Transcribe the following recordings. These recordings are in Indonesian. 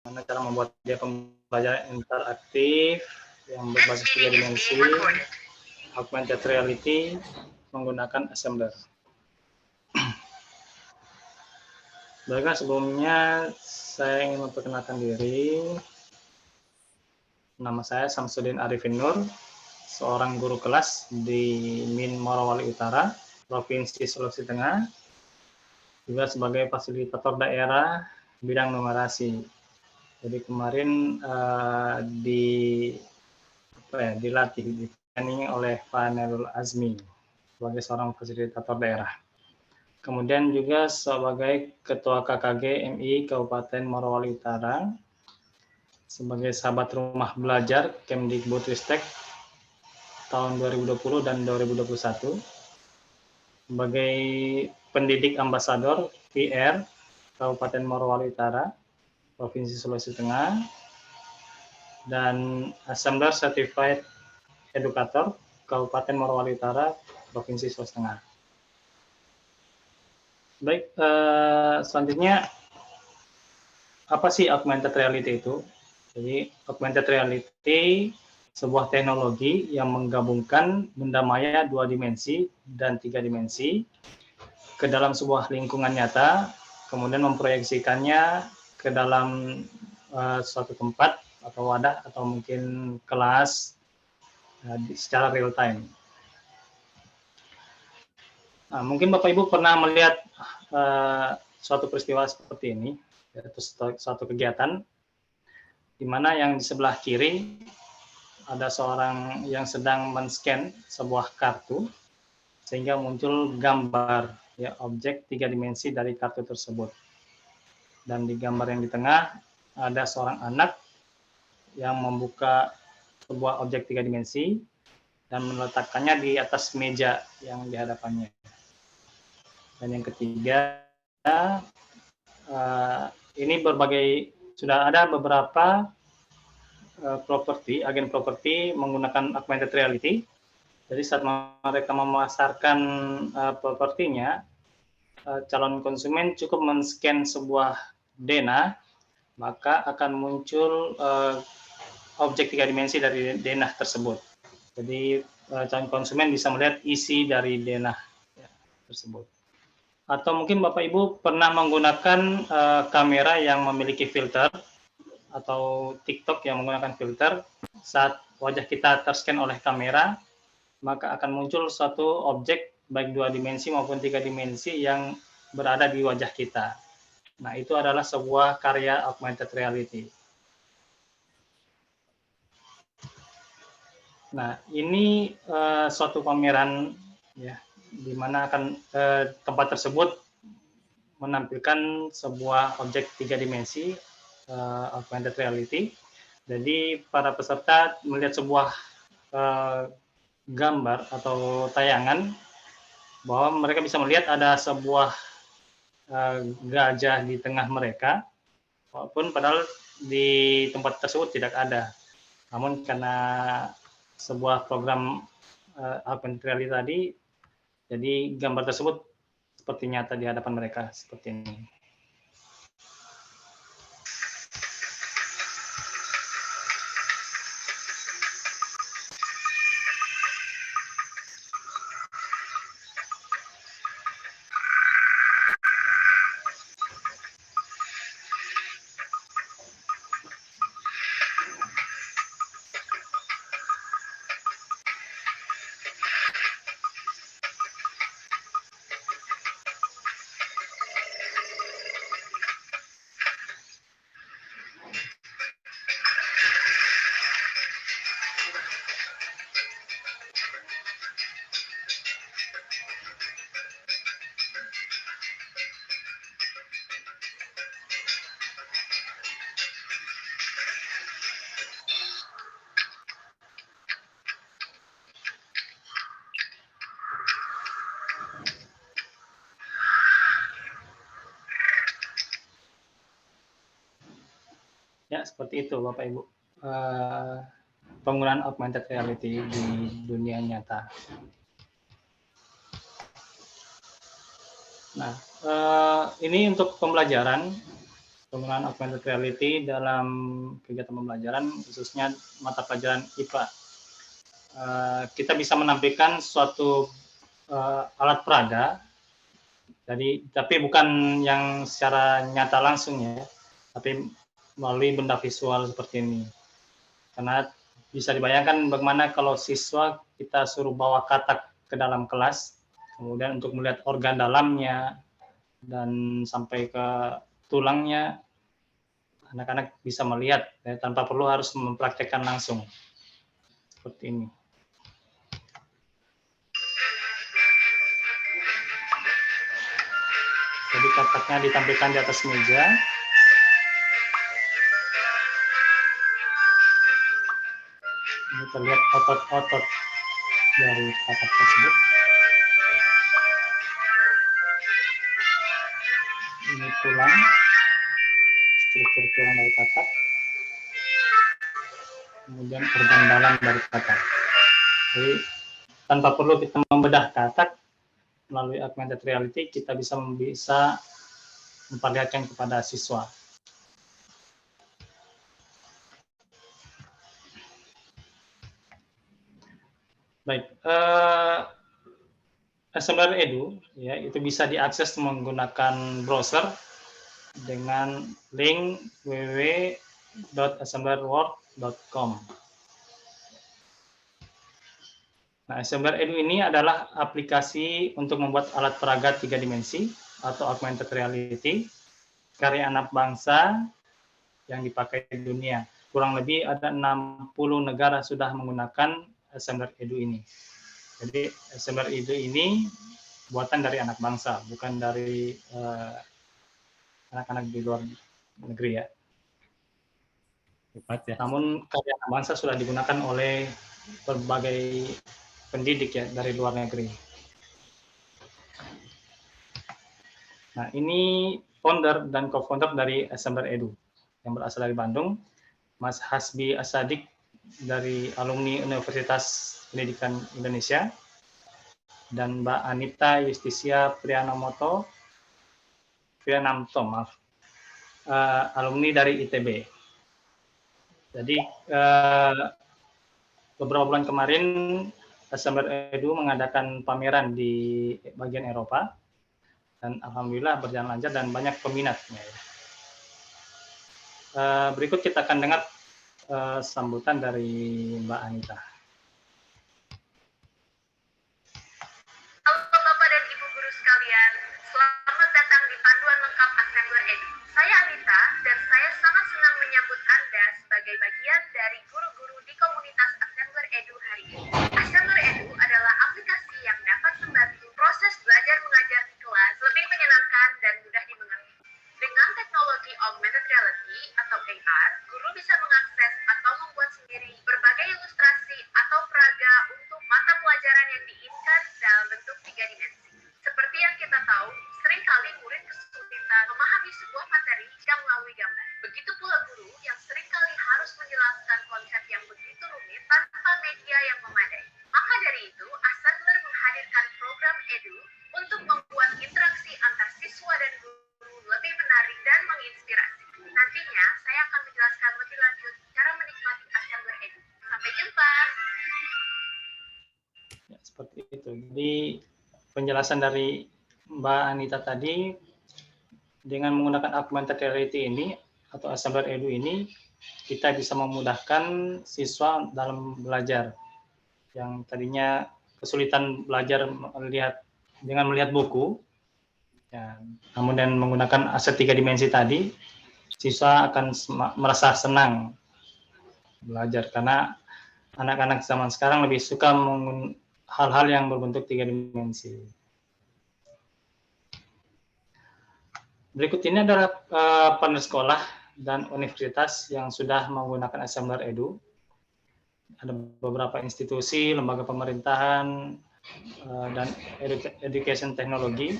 Bagaimana cara membuat dia pembelajaran interaktif yang berbasis 3 dimensi, augmented reality, menggunakan assembler. Baiklah, sebelumnya saya ingin memperkenalkan diri. Nama saya Samsudin Arifin Nur, seorang guru kelas di MIN Morowali Utara, Provinsi Sulawesi Tengah, juga sebagai fasilitator daerah bidang numerasi. Jadi kemarin dilatih, di-training oleh Pak Nerul Azmi sebagai seorang fasilitator daerah. Kemudian juga sebagai Ketua KKG MI Kabupaten Morowali Utara, sebagai sahabat rumah belajar Kemdikbudristek tahun 2020 dan 2021, sebagai pendidik ambasador PR Kabupaten Morowali Utara, Provinsi Sulawesi Tengah, dan Assembler Certified Educator Kabupaten Morowali Utara, Provinsi Sulawesi Tengah. Baik, selanjutnya apa sih augmented reality itu? Jadi augmented reality sebuah teknologi yang menggabungkan benda maya 2 dimensi dan 3 dimensi ke dalam sebuah lingkungan nyata, kemudian memproyeksikannya ke dalam suatu tempat atau wadah atau mungkin kelas secara real time. Nah, mungkin Bapak Ibu pernah melihat suatu peristiwa seperti ini, yaitu suatu kegiatan di mana yang di sebelah kiri ada seorang yang sedang men-scan sebuah kartu sehingga muncul gambar ya objek 3 dimensi dari kartu tersebut. Dan di gambar yang di tengah ada seorang anak yang membuka sebuah objek 3 dimensi dan meletakkannya di atas meja yang di hadapannya. Dan yang ketiga, ini sudah ada beberapa agen properti menggunakan augmented reality. Jadi saat mereka memasarkan propertinya, calon konsumen cukup men-scan sebuah denah, maka akan muncul objek 3 dimensi dari denah tersebut. Jadi calon konsumen bisa melihat isi dari denah tersebut. Atau mungkin Bapak Ibu pernah menggunakan kamera yang memiliki filter atau TikTok yang menggunakan filter. Saat wajah kita terscan oleh kamera, maka akan muncul suatu objek baik 2 dimensi maupun 3 dimensi yang berada di wajah kita. Nah, itu adalah sebuah karya augmented reality. Nah, ini suatu pameran ya, di mana akan tempat tersebut menampilkan sebuah objek 3 dimensi augmented reality. Jadi para peserta melihat sebuah gambar atau tayangan bahwa mereka bisa melihat ada sebuah gajah di tengah mereka, walaupun padahal di tempat tersebut tidak ada. Namun karena sebuah program augmented reality tadi, jadi gambar tersebut seperti nyata di hadapan mereka seperti ini. Ya, seperti itu Bapak Ibu. Penggunaan augmented reality di dunia nyata. Nah, ini untuk pembelajaran penggunaan augmented reality dalam kegiatan pembelajaran, khususnya mata pelajaran IPA. Kita bisa menampilkan suatu alat peraga, jadi tapi bukan yang secara nyata langsung ya, tapi melalui benda visual seperti ini. Karena bisa dibayangkan bagaimana kalau siswa kita suruh bawa katak ke dalam kelas, kemudian untuk melihat organ dalamnya dan sampai ke tulangnya, anak-anak bisa melihat ya, tanpa perlu harus mempraktekkan langsung seperti ini. Jadi kataknya ditampilkan di atas meja. Ini terlihat otot-otot dari katak tersebut. Ini tulang, struktur tulang dari katak. Kemudian organ dalam dari katak. Jadi tanpa perlu kita membedah katak, melalui augmented reality kita bisa memperlihatkan kepada siswa. Baik, Assembler Edu ya itu bisa diakses menggunakan browser dengan link www.assemblerworld.com. Nah, Assembler Edu ini adalah aplikasi untuk membuat alat peraga 3 dimensi atau augmented reality karya anak bangsa yang dipakai di dunia. Kurang lebih ada 60 negara sudah menggunakan Assembler Edu ini. Jadi Assembler Edu ini buatan dari anak bangsa, bukan dari anak-anak di luar negeri ya. Hebat ya. Namun karya anak bangsa sudah digunakan oleh berbagai pendidik ya dari luar negeri. Nah, ini founder dan co-founder dari Assembler Edu yang berasal dari Bandung, Mas Hasbi Asadik dari alumni Universitas Pendidikan Indonesia, dan Mbak Anita Justisia Priyanamto, alumni dari ITB. Jadi beberapa bulan kemarin Assembler Edu mengadakan pameran di bagian Eropa dan alhamdulillah berjalan lancar dan banyak peminatnya. Berikut kita akan dengar sambutan dari Mbak Anita. Halo Bapak dan Ibu guru sekalian, selamat datang di panduan lengkap Assembler Edu. Saya Anita dan saya sangat senang menyambut Anda sebagai bagian dari guru-guru di komunitas Assembler Edu hari ini. Assembler Edu adalah aplikasi yang dapat membantu proses belajar mengajar di kelas lebih menyenangkan dan mudah dimengerti. Dengan teknologi augmented reality atau AR, guru bisa mengakses atau membuat sendiri berbagai ilustrasi atau peraga untuk mata pelajaran yang diinginkan dalam bentuk 3 dimensi. Seperti yang kita tahu, seringkali murid kesulitan memahami sebuah materi jika melalui gambar. Begitu pula guru yang seringkali harus menjelaskan konsep yang begitu rumit tanpa media yang memadai. Maka dari itu, Assembler menghadirkan program Edu untuk membuat interaksi antar siswa dan guru lebih menarik dan menginspirasi. Nantinya, saya akan menjelaskan lebih lanjut cara menikmati Assembler Edu. Sampai jumpa! Ya, seperti itu. Jadi penjelasan dari Mbak Anita tadi, dengan menggunakan augmented reality ini atau Assembler Edu ini, kita bisa memudahkan siswa dalam belajar yang tadinya kesulitan belajar dengan melihat buku. Ya, namun dengan menggunakan aset 3 dimensi tadi, siswa akan merasa senang belajar karena anak-anak zaman sekarang lebih suka hal-hal yang berbentuk 3 dimensi. Berikut ini adalah partner sekolah dan universitas yang sudah menggunakan Assembler Edu. Ada beberapa institusi, lembaga pemerintahan, dan education technology.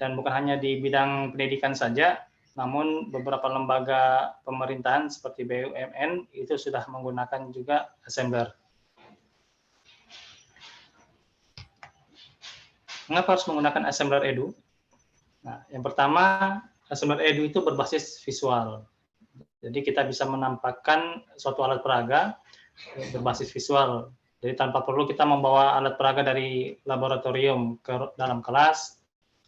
Dan bukan hanya di bidang pendidikan saja, namun beberapa lembaga pemerintahan seperti BUMN itu sudah menggunakan juga Assembler. Mengapa harus menggunakan Assembler Edu? Nah, yang pertama, Assembler Edu itu berbasis visual. Jadi kita bisa menampakkan suatu alat peraga berbasis visual. Jadi tanpa perlu kita membawa alat peraga dari laboratorium ke dalam kelas,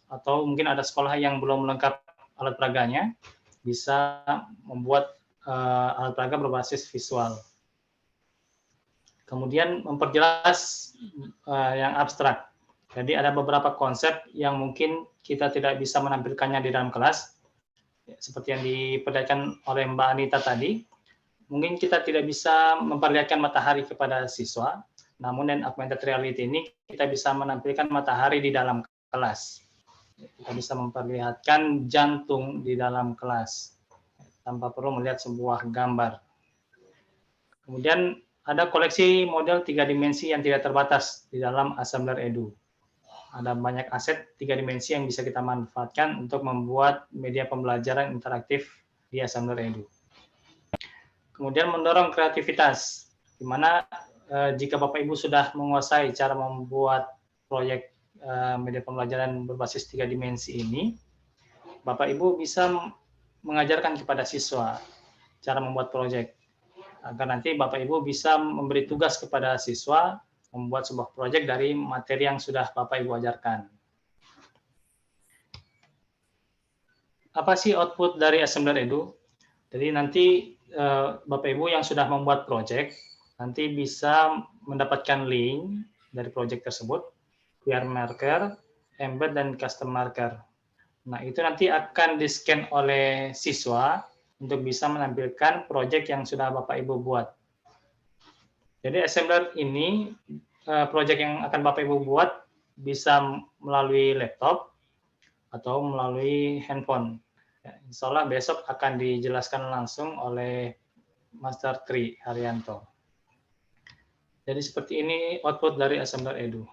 atau mungkin ada sekolah yang belum lengkap alat peraganya, bisa membuat alat peraga berbasis visual. Kemudian memperjelas yang abstrak. Jadi ada beberapa konsep yang mungkin kita tidak bisa menampilkannya di dalam kelas, seperti yang diperlihatkan oleh Mbak Anita tadi. Mungkin kita tidak bisa memperlihatkan matahari kepada siswa, namun dengan augmented reality ini kita bisa menampilkan matahari di dalam kelas. Kita bisa memperlihatkan jantung di dalam kelas tanpa perlu melihat sebuah gambar. Kemudian ada koleksi model 3 dimensi yang tidak terbatas di dalam Assembler Edu. Ada banyak aset 3 dimensi yang bisa kita manfaatkan untuk membuat media pembelajaran interaktif di Assembler Edu. Kemudian mendorong kreativitas, di mana jika Bapak Ibu sudah menguasai cara membuat proyek media pembelajaran berbasis 3 dimensi ini, Bapak Ibu bisa mengajarkan kepada siswa cara membuat proyek, agar nanti Bapak Ibu bisa memberi tugas kepada siswa membuat sebuah proyek dari materi yang sudah Bapak Ibu ajarkan. Apa sih output dari Assembler Edu? Jadi nanti Bapak Ibu yang sudah membuat proyek nanti bisa mendapatkan link dari proyek tersebut, QR marker, embed, dan custom marker. Nah, itu nanti akan di-scan oleh siswa untuk bisa menampilkan proyek yang sudah Bapak Ibu buat. Jadi Assembler ini, proyek yang akan Bapak Ibu buat bisa melalui laptop atau melalui handphone. Ya, insya Allah besok akan dijelaskan langsung oleh Master Tri Haryanto. Jadi seperti ini output dari Assembler Edu.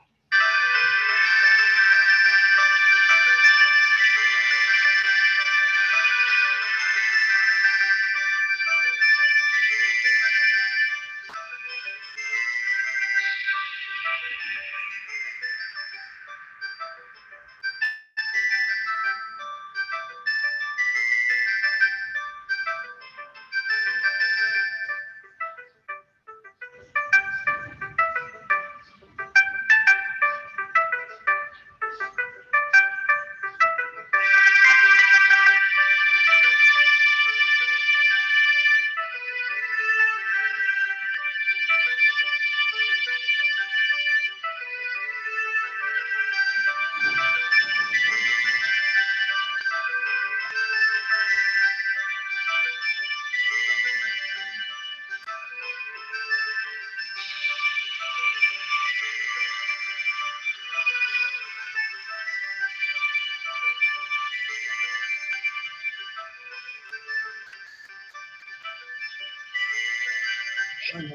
Nah,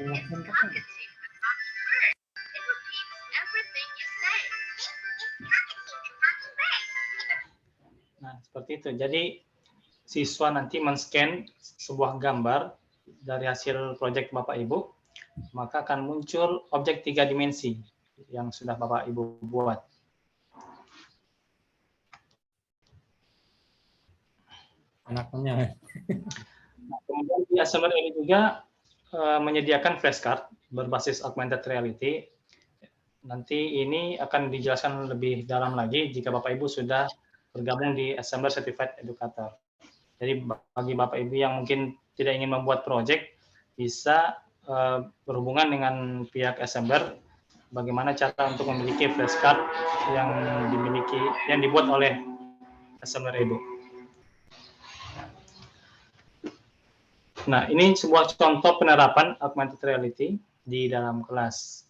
seperti itu. Jadi siswa nanti men-scan sebuah gambar dari hasil proyek Bapak Ibu, maka akan muncul objek 3 dimensi yang sudah Bapak Ibu buat. Anaknya. Nah, kemudian di Assembler ini juga menyediakan flashcard berbasis augmented reality. Nanti ini akan dijelaskan lebih dalam lagi jika Bapak Ibu sudah bergabung di Assembler Certified Educator. Jadi bagi Bapak Ibu yang mungkin tidak ingin membuat proyek, bisa berhubungan dengan pihak Assembler bagaimana cara untuk memiliki flashcard yang dibuat oleh Assembler Edu. Nah, ini sebuah contoh penerapan augmented reality di dalam kelas.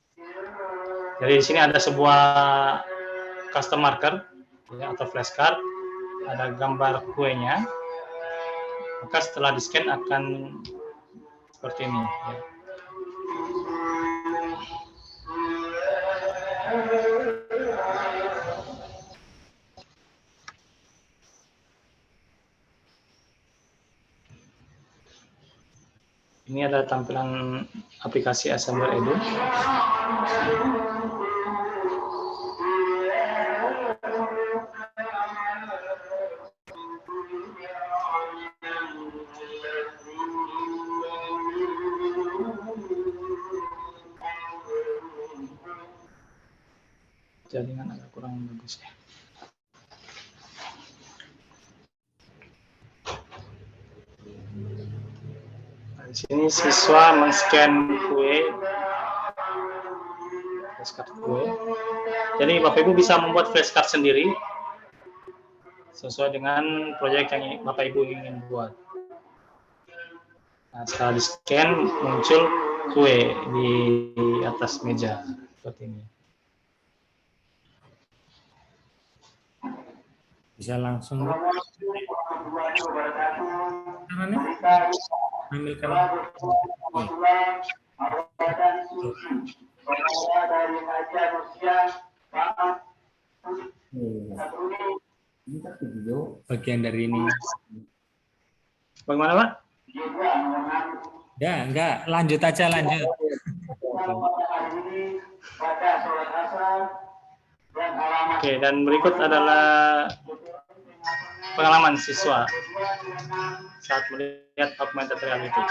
Jadi di sini ada sebuah custom marker ya, atau flashcard, ada gambar kuenya. Maka setelah di-scan akan seperti ini. Ya. Ini ada tampilan aplikasi Assembler Edu. Jaringan agak kurang bagus ya. Nah, di sini siswa men-scan kue, flashcard kue. Jadi Bapak Ibu bisa membuat flashcard sendiri sesuai dengan proyek yang Bapak Ibu ingin buat. Nah, setelah di-scan muncul kue di atas meja seperti ini. Bisa langsung ambilkan. Bagian dari ini. Bagaimana, Pak? Ya, enggak. Lanjut aja, lanjut. Oke, dan berikut adalah pengalaman siswa saat melihat augmented reality.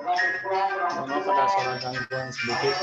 Maaf ada suara gangguan sedikit.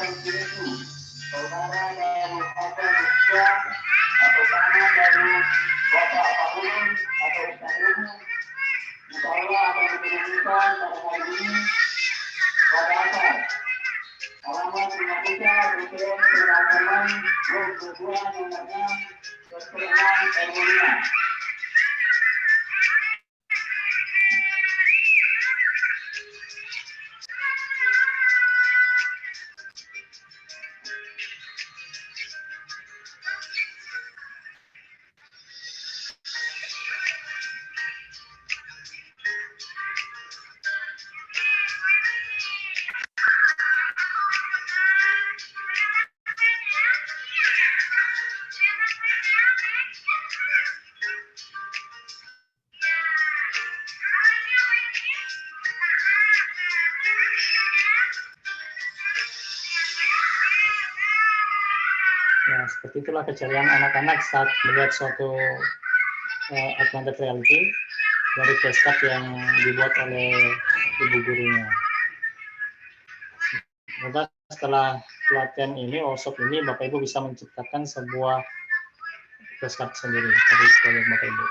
Ya, seperti itulah keceriaan anak-anak saat melihat suatu augmented reality dari flashcard yang dibuat oleh ibu gurunya. Semoga setelah pelatihan ini, workshop ini, Bapak Ibu bisa menciptakan sebuah flashcard sendiri dari proyek Bapak Ibu.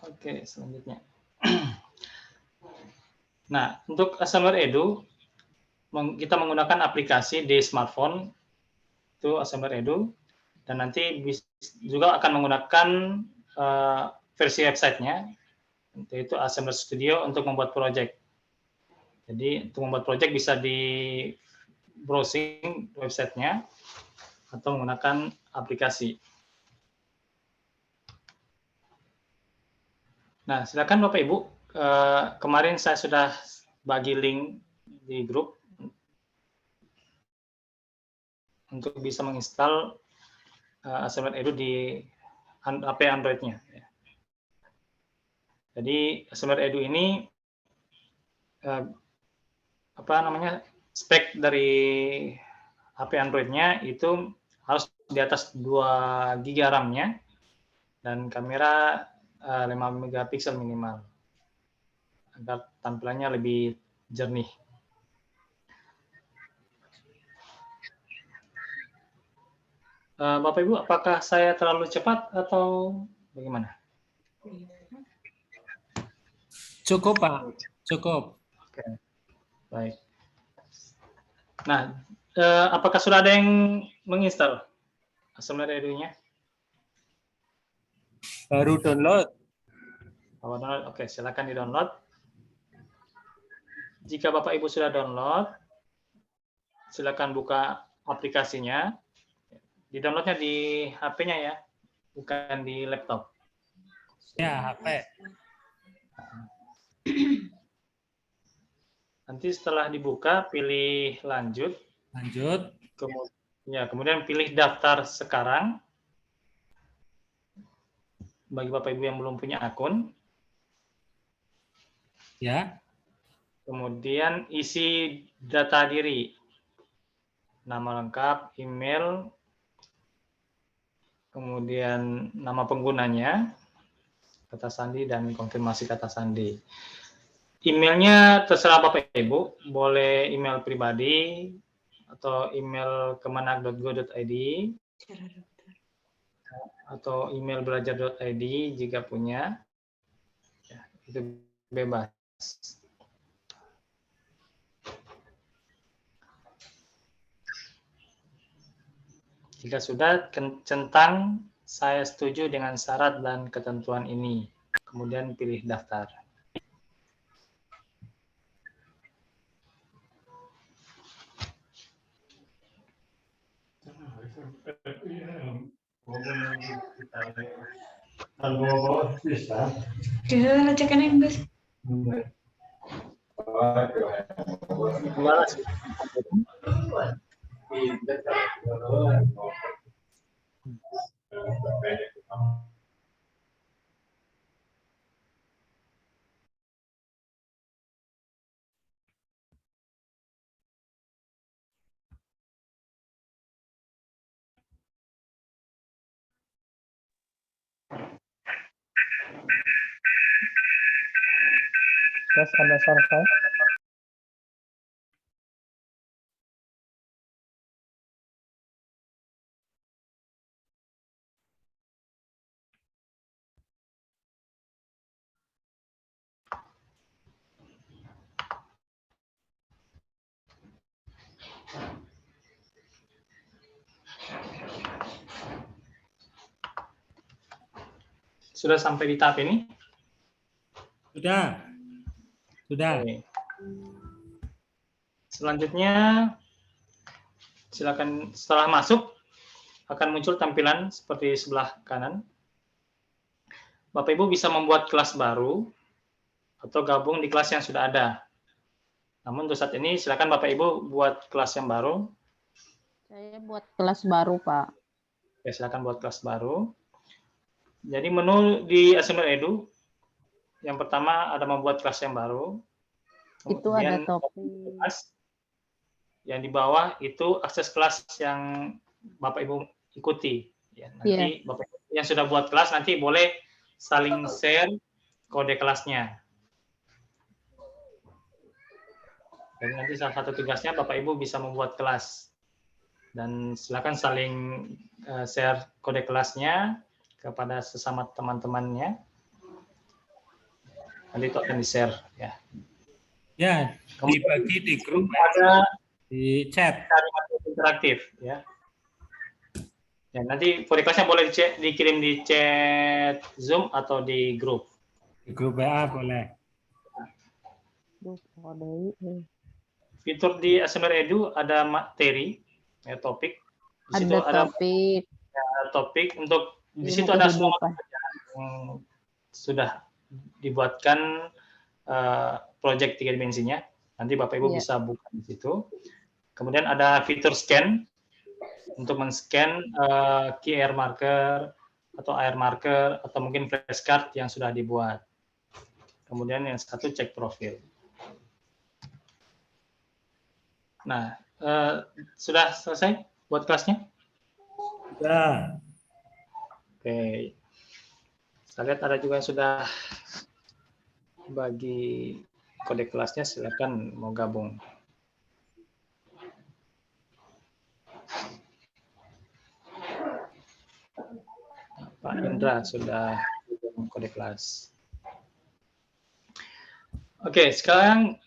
Oke, selanjutnya. Nah, untuk Assembler Edu, kita menggunakan aplikasi di smartphone, itu Assembler Edu, dan nanti juga akan menggunakan versi websitenya, yaitu Assembler Studio untuk membuat proyek. Jadi untuk membuat proyek bisa di browsing websitenya atau menggunakan aplikasi. Nah, silakan Bapak Ibu. Kemarin saya sudah bagi link di grup untuk bisa menginstal Assembler Edu di HP Android-nya. Jadi Assembler Edu ini spek dari HP Android-nya itu harus di atas 2 GB RAM-nya dan kamera 5 megapiksel minimal agar tampilannya lebih jernih. Bapak Ibu, apakah saya terlalu cepat atau bagaimana? Cukup, Pak. Cukup. Oke, baik. Nah, apakah sudah ada yang menginstal Assembler Edu-nya? Baru download. Oke, silakan di-download. Jika Bapak Ibu sudah download, silakan buka aplikasinya. Di-downloadnya di HP-nya ya, bukan di laptop. Ya, HP. Nanti setelah dibuka, pilih lanjut. Lanjut. Kemudian pilih daftar sekarang. Bagi Bapak Ibu yang belum punya akun. Ya. Kemudian isi data diri. Nama lengkap, email, kemudian nama penggunanya, kata sandi, dan konfirmasi kata sandi. Emailnya terserah Bapak Ibu, boleh email pribadi atau email kemenag.go.id atau email belajar.id jika punya, ya, itu bebas. Jika sudah, centang saya setuju dengan syarat dan ketentuan ini, kemudian pilih daftar. Tes, ada suara saya? Sudah sampai di tahap ini? Sudah. Sudah. Oke. Selanjutnya, silakan setelah masuk, akan muncul tampilan seperti sebelah kanan. Bapak Ibu bisa membuat kelas baru atau gabung di kelas yang sudah ada. Namun untuk saat ini silakan Bapak Ibu buat kelas yang baru. Saya buat kelas baru, Pak. Ya, silakan buat kelas baru. Jadi menu di Assembler Edu, yang pertama ada membuat kelas yang baru. Itu ada topik. Yang di bawah itu akses kelas yang Bapak Ibu ikuti. Ya, nanti Bapak Ibu yang sudah buat kelas nanti boleh saling share kode kelasnya. Dan nanti salah satu tugasnya Bapak Ibu bisa membuat kelas. Dan silakan saling share kode kelasnya kepada sesama teman-temannya. Nanti itu akan di-share ya. Ya, dibagi di grup, ada di chat. kalimat interaktif ya. Ya, nanti kode kelasnya boleh dikirim di chat Zoom atau di grup. Di grup WA boleh. Fitur di Assembler Edu ada materi, ya, topik. Di situ Ada topik. Ada topik untuk di situ ada semua yang sudah dibuatkan proyek 3 dimensinya. Nanti Bapak Ibu bisa buka di situ. Kemudian ada fitur scan untuk men-scan QR marker atau AR marker atau mungkin flashcard yang sudah dibuat. Kemudian yang satu cek profil. Nah, sudah selesai buat kelasnya? Sudah. Oke. Saya lihat ada juga yang sudah bagi kode kelasnya, silakan mau gabung. Pak Indra sudah kode kelas. Oke, sekarang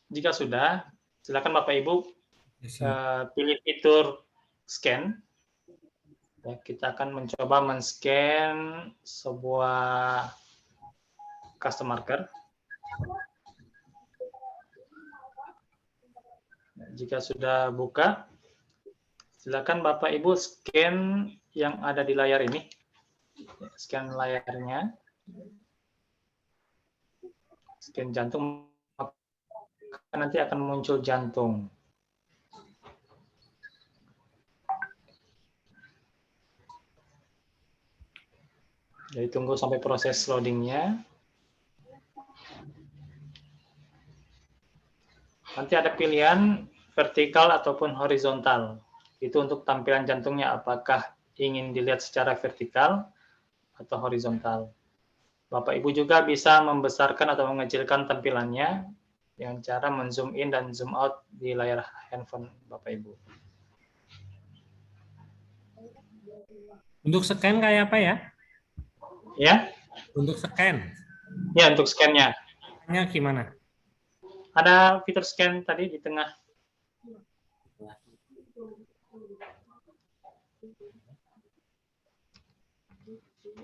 jika sudah, silakan Bapak Ibu pilih fitur scan. Ya, kita akan mencoba men-scan sebuah custom marker. Jika sudah buka, silakan Bapak Ibu scan yang ada di layar ini. Scan layarnya. Scan jantung, nanti akan muncul jantung. Jadi tunggu sampai proses loadingnya. Nanti ada pilihan vertikal ataupun horizontal. Itu untuk tampilan jantungnya, apakah ingin dilihat secara vertikal atau horizontal. Bapak Ibu juga bisa membesarkan atau mengecilkan tampilannya dengan cara men-zoom in dan zoom out di layar handphone Bapak Ibu. Untuk scan kayak apa ya? Ya, Untuk scan, ya untuk scan-nya. nya gimana? Ada fitur scan tadi di tengah.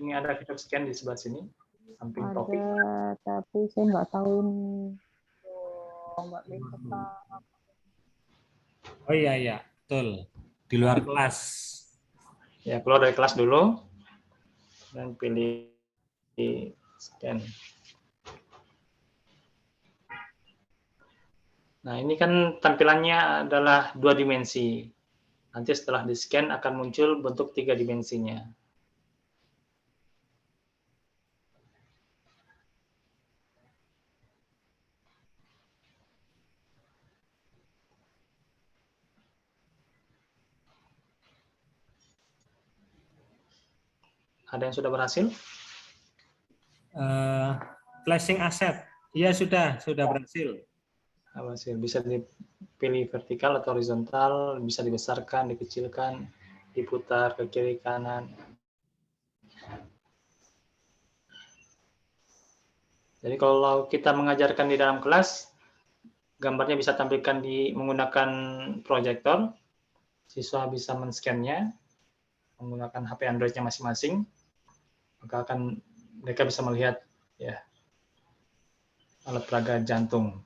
Ini ada fitur scan di sebelah sini, samping topik. Ada, tapi saya nggak tahu ini. Oh, nggak bisa, Pak. Oh iya, betul. Di luar kelas. Ya, keluar dari kelas dulu dan pilih scan. Nah, ini kan tampilannya adalah 2 dimensi. Nanti setelah di-scan akan muncul bentuk 3 dimensinya. Ada yang sudah berhasil? Flashing asset. Iya, sudah berhasil. Berhasil. Bisa dipilih vertikal atau horizontal, bisa dibesarkan, dikecilkan, diputar ke kiri kanan. Jadi kalau kita mengajarkan di dalam kelas, gambarnya bisa tampilkan menggunakan proyektor, siswa bisa men-scan-nya menggunakan HP Android-nya masing-masing, maka mereka bisa melihat ya alat peraga jantung.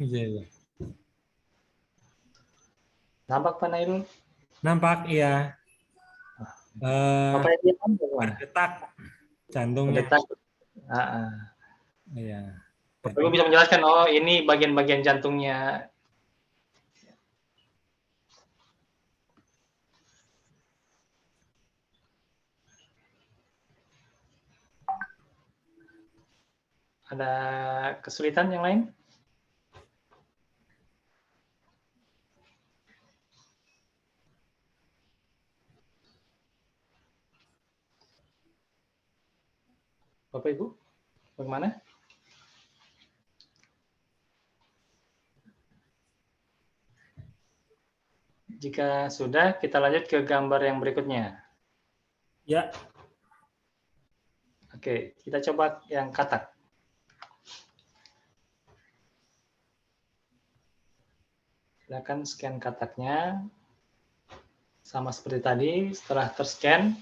Iya. Nampak Pak Nailul? Nampak, iya. Apa yang dia nampak? Berdetak jantungnya. Berdetak. Iya. Bapak bisa menjelaskan, oh ini bagian-bagian jantungnya. Ada kesulitan yang lain? Bapak Ibu, bagaimana? Jika sudah, kita lanjut ke gambar yang berikutnya. Ya. Oke, kita coba yang katak. Silakan scan kataknya. Sama seperti tadi, setelah terscan,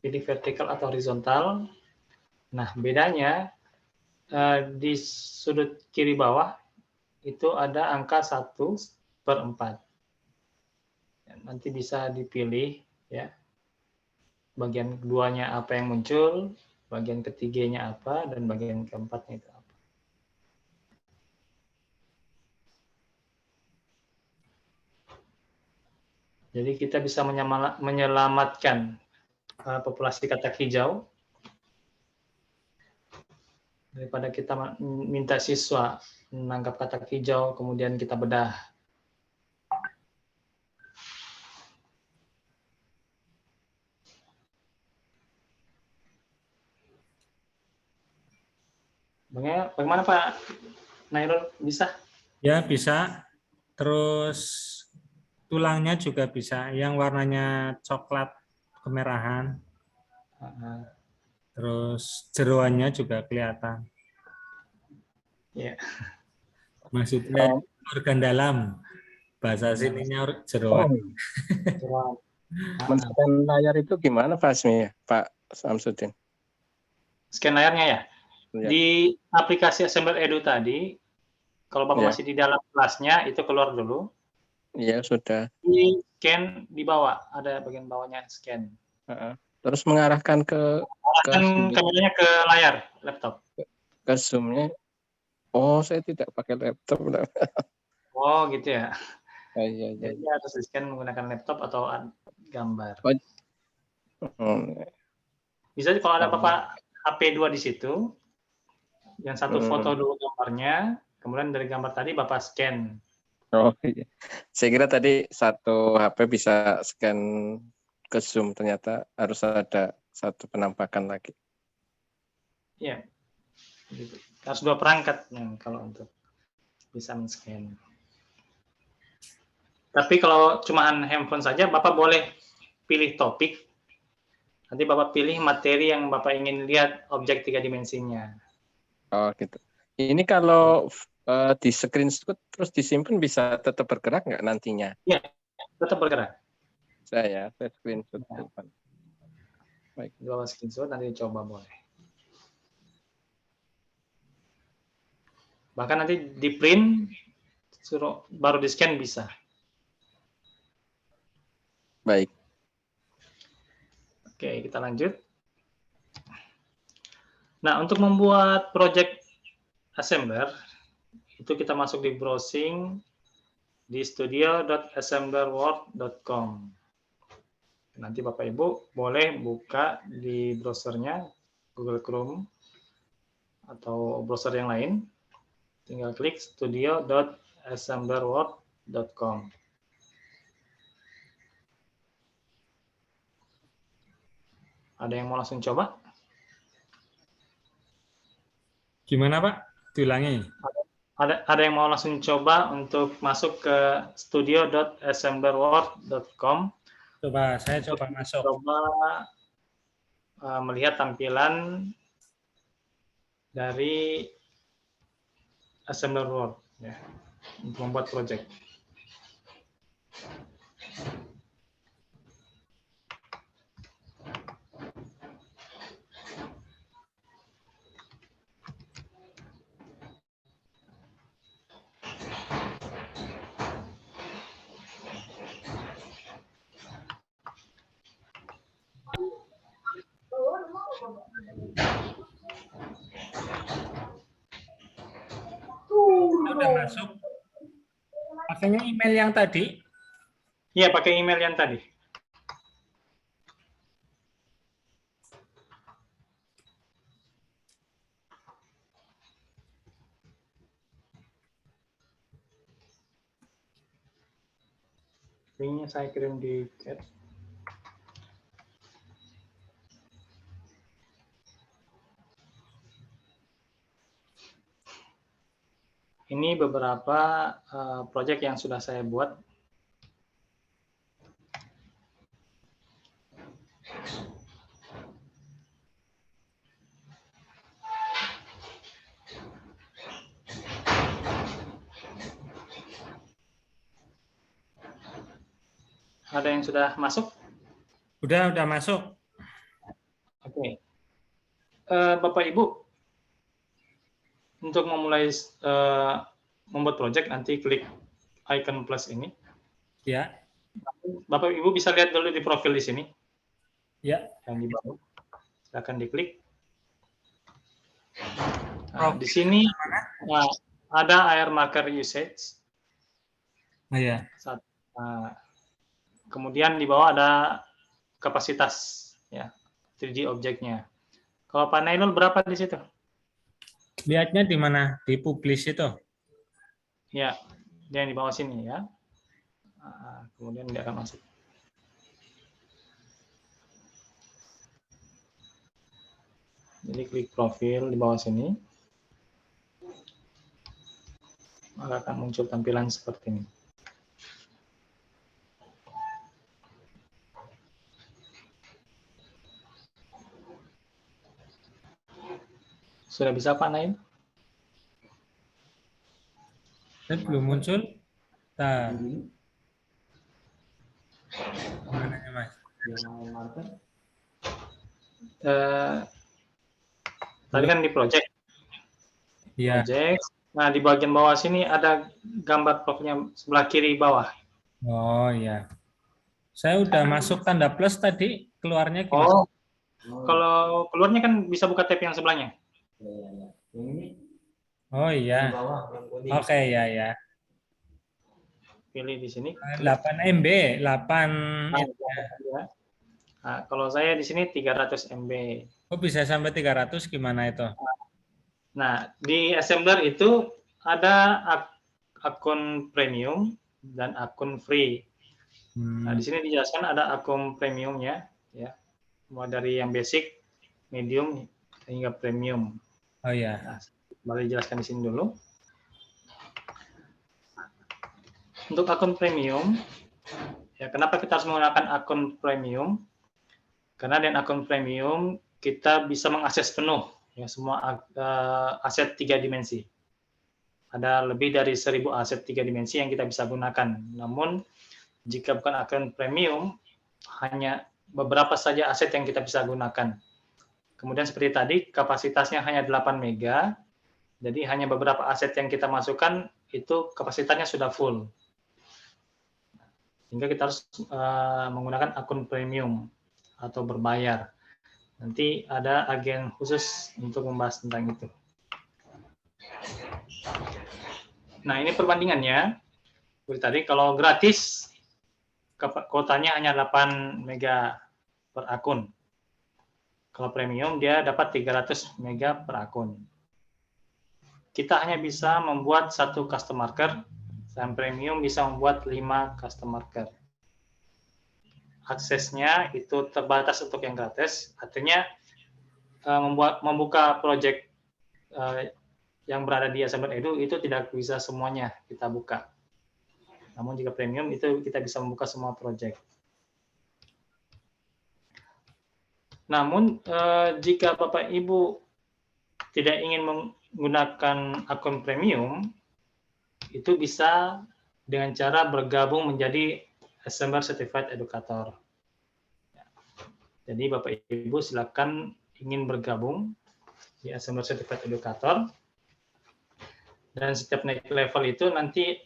pilih vertikal atau horizontal. Nah, bedanya di sudut kiri bawah itu ada angka 1/4. Nanti bisa dipilih ya. Bagian keduanya apa yang muncul, bagian ketiganya apa, dan bagian keempatnya itu apa. Jadi kita bisa menyelamatkan populasi katak hijau daripada kita minta siswa menangkap katak hijau, kemudian kita bedah. Bagaimana Pak Nairul, bisa? Ya, bisa. Terus tulangnya juga bisa, yang warnanya coklat kemerahan. Terus jeroannya juga kelihatan. Ya. Maksudnya organ dalam. Bahasa sininya jeroan. Men-scan layar itu gimana Pak Samsudin? Scan layarnya ya? Ya. Di aplikasi Assembler Edu tadi, kalau Bapak masih di dalam kelasnya, itu keluar dulu. Iya, sudah. Di scan di bawah, ada bagian bawahnya scan. Terus mengarahkan kameranya ke layar laptop. Ke zoom-nya. Oh, saya tidak pakai laptop. Oh, gitu ya. Iya. Jadi harus di-scan menggunakan laptop atau gambar. Bisa kalau ada Bapak HP 2 di situ, yang satu foto dulu gambarnya, kemudian dari gambar tadi Bapak scan. Oh iya. Saya kira tadi satu HP bisa scan ke Zoom, ternyata harus ada satu penampakan lagi. Ya, gitu. Harus 2 perangkat kalau untuk bisa men-scan. Tapi kalau cuma handphone saja, Bapak boleh pilih topik. Nanti Bapak pilih materi yang Bapak ingin lihat objek 3 dimensinya. Oh gitu. Ini kalau di screenshot terus disimpan bisa tetap bergerak nggak nantinya? Ya, tetap bergerak. Saya screenshot. Ya. Baik. Di bawah screenshot nanti coba boleh. Bahkan nanti di print suruh baru di scan bisa. Baik. Oke, kita lanjut. Nah, untuk membuat project assembler itu kita masuk di browsing di studio.assemblerworld.com. Nanti Bapak Ibu boleh buka di browsernya Google Chrome atau browser yang lain. Tinggal klik studio.assemblerworld.com. Ada yang mau langsung coba? Gimana Pak? Diulangi. Ada yang mau langsung coba untuk masuk ke studio.assemblerworld.com. Coba, saya coba masuk. Coba melihat tampilan dari Assembler World ya, untuk membuat project. Sudah masuk. Pakainya email yang tadi? Iya, pakai email yang tadi. Linknya saya kirim di chat. Ini beberapa project yang sudah saya buat. Ada yang sudah masuk? Udah masuk. Oke. Bapak Ibu, untuk memulai membuat project nanti klik icon plus ini. Ya. Bapak Ibu bisa lihat dulu di profil di sini. Ya. Yang di bawah. Silakan diklik. Nah, di sini ada air marker usage. Oh ya. Kemudian di bawah ada kapasitas ya 3D objeknya. Kalau Pak Nailul berapa di situ? Lihatnya di mana? Di publish itu. Ya, dia yang di bawah sini ya. Kemudian dia akan masuk. Jadi klik profil di bawah sini. Maka akan muncul tampilan seperti ini. Sudah bisa Pak Naim? Belum muncul. Nah. Mana ya, Mas? Tadi kan di project. Iya. Project. Nah, di bagian bawah sini ada gambar profilnya sebelah kiri bawah. Oh iya. Saya udah masuk tanda plus tadi, keluarnya gimana? Oh, kalau keluarnya kan bisa buka tab yang sebelahnya. Oh iya. Oke, ya. Pilih di sini. 8 MB, 8. Nah, kalau saya di sini 300 MB. Oh, bisa sampai 300 gimana itu? Nah, di Assembler itu ada akun premium dan akun free. Nah, di sini dijelaskan ada akun premiumnya, ya, mulai dari yang basic, medium, hingga premium. Oh ya. Nah, boleh jelaskan di sini dulu. Untuk akun premium, ya, kenapa kita harus menggunakan akun premium? Karena dengan akun premium kita bisa mengakses penuh ya semua aset 3 dimensi. Ada lebih dari 1000 aset 3 dimensi yang kita bisa gunakan. Namun jika bukan akun premium, hanya beberapa saja aset yang kita bisa gunakan. Kemudian seperti tadi, kapasitasnya hanya 8 mega, jadi hanya beberapa aset yang kita masukkan itu kapasitasnya sudah full. Sehingga kita harus menggunakan akun premium atau berbayar. Nanti ada agen khusus untuk membahas tentang itu. Nah, ini perbandingannya. Seperti tadi, kalau gratis, kuotanya hanya 8 mega per akun. Kalau premium, dia dapat 300 mega per akun. Kita hanya bisa membuat 1 custom marker, dan premium bisa membuat 5 custom marker. Aksesnya itu terbatas untuk yang gratis, artinya membuka project yang berada di Assembler Edu itu tidak bisa semuanya kita buka. Namun jika premium itu kita bisa membuka semua project. Namun jika Bapak Ibu tidak ingin menggunakan akun premium, itu bisa dengan cara bergabung menjadi Assembler Certified Educator. Jadi Bapak Ibu silakan ingin bergabung di Assembler Certified Educator. Dan setiap naik level itu nanti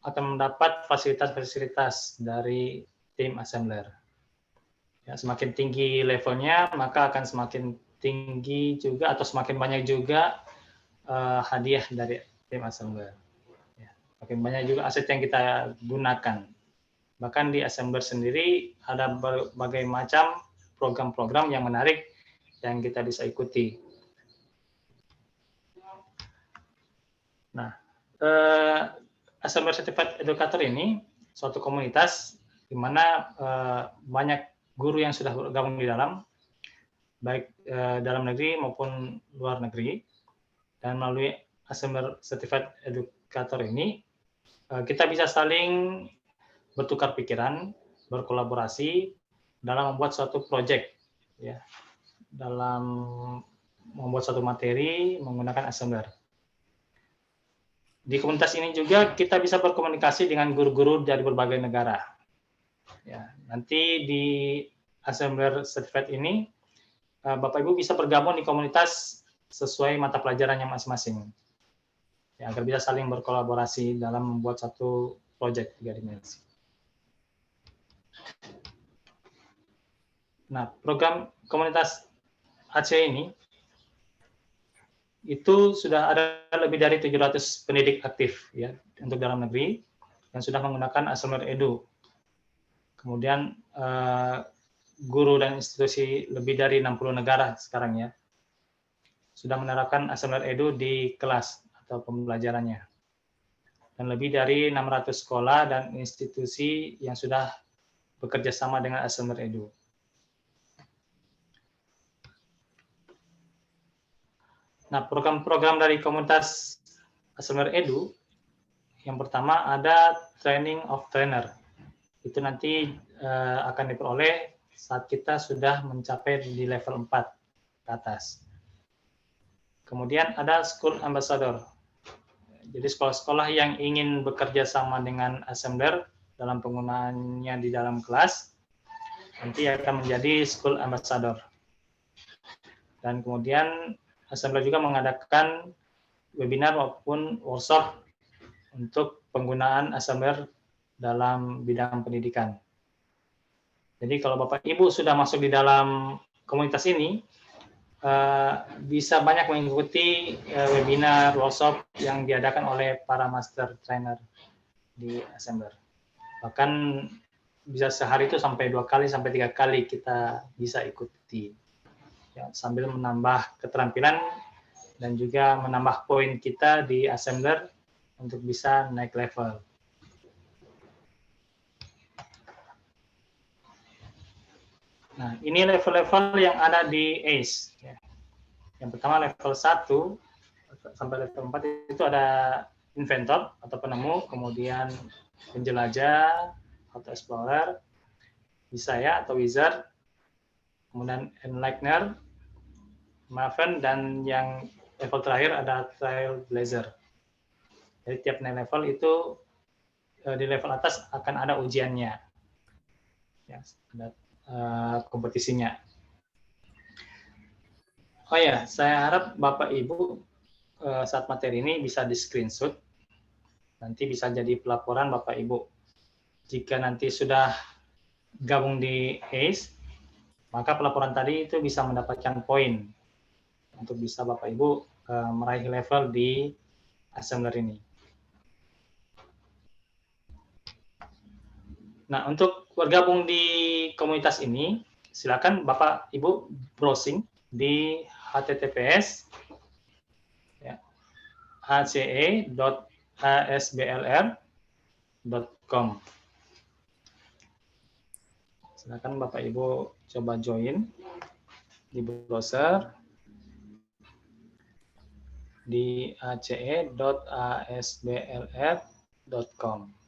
akan mendapat fasilitas-fasilitas dari tim assembler. Ya, semakin tinggi levelnya, maka akan semakin tinggi juga atau semakin banyak juga hadiah dari tim assembler. Ya, semakin banyak juga aset yang kita gunakan. Bahkan di assembler sendiri ada berbagai macam program-program yang menarik yang kita bisa ikuti. Nah, Assembler Certified Educator ini suatu komunitas di mana banyak guru yang sudah bergabung di dalam, baik dalam negeri maupun luar negeri. Dan melalui Assembler Certified Educator ini, kita bisa saling bertukar pikiran, berkolaborasi dalam membuat suatu project, ya, dalam membuat suatu materi menggunakan Assembler. Di komunitas ini juga kita bisa berkomunikasi dengan guru-guru dari berbagai negara. Ya, nanti di Assembler Certified ini, Bapak Ibu bisa bergabung di komunitas sesuai mata pelajarannya masing-masing. Ya, agar bisa saling berkolaborasi dalam membuat satu proyek 3 dimensi. Nah, program komunitas AC ini itu sudah ada lebih dari 700 pendidik aktif ya untuk dalam negeri yang sudah menggunakan Assembler Edu. Kemudian guru dan institusi lebih dari 60 negara sekarang ya sudah menerapkan Assembler Edu di kelas atau pembelajarannya. Dan lebih dari 600 sekolah dan institusi yang sudah bekerja sama dengan Assembler Edu. Nah, program-program dari komunitas Assembler Edu, yang pertama ada Training of Trainer. Itu nanti akan diperoleh saat kita sudah mencapai di level 4 ke atas. Kemudian ada School Ambassador. Jadi sekolah-sekolah yang ingin bekerja sama dengan Assembler dalam penggunaannya di dalam kelas, nanti akan menjadi School Ambassador. Dan kemudian Assembler juga mengadakan webinar maupun workshop untuk penggunaan Assembler dalam bidang pendidikan. Jadi kalau Bapak Ibu sudah masuk di dalam komunitas ini, bisa banyak mengikuti webinar, workshop yang diadakan oleh para master trainer di Assembler. Bahkan bisa sehari itu sampai 2 kali sampai 3 kali kita bisa ikuti. Ya, sambil menambah keterampilan dan juga menambah poin kita di Assembler untuk bisa naik level. Nah, ini level-level yang ada di ACE. Ya. Yang pertama level 1 sampai level 4 itu ada inventor atau penemu, kemudian penjelajah atau explorer, Visaya atau wizard, kemudian enlightener, maven, dan yang level terakhir ada trailblazer. Jadi tiap level itu di level atas akan ada ujiannya, ya, ada kompetisinya. Oh ya, saya harap Bapak Ibu saat materi ini bisa di screenshot, nanti bisa jadi pelaporan Bapak Ibu. Jika nanti sudah gabung di ACE, maka pelaporan tadi itu bisa mendapatkan poin untuk bisa Bapak Ibu meraih level di assembler ini. Nah, untuk bergabung di komunitas ini, silakan Bapak Ibu browsing di https ya, ace.asblr.com. Silakan Bapak Ibu coba join di browser di ace.asblr.com.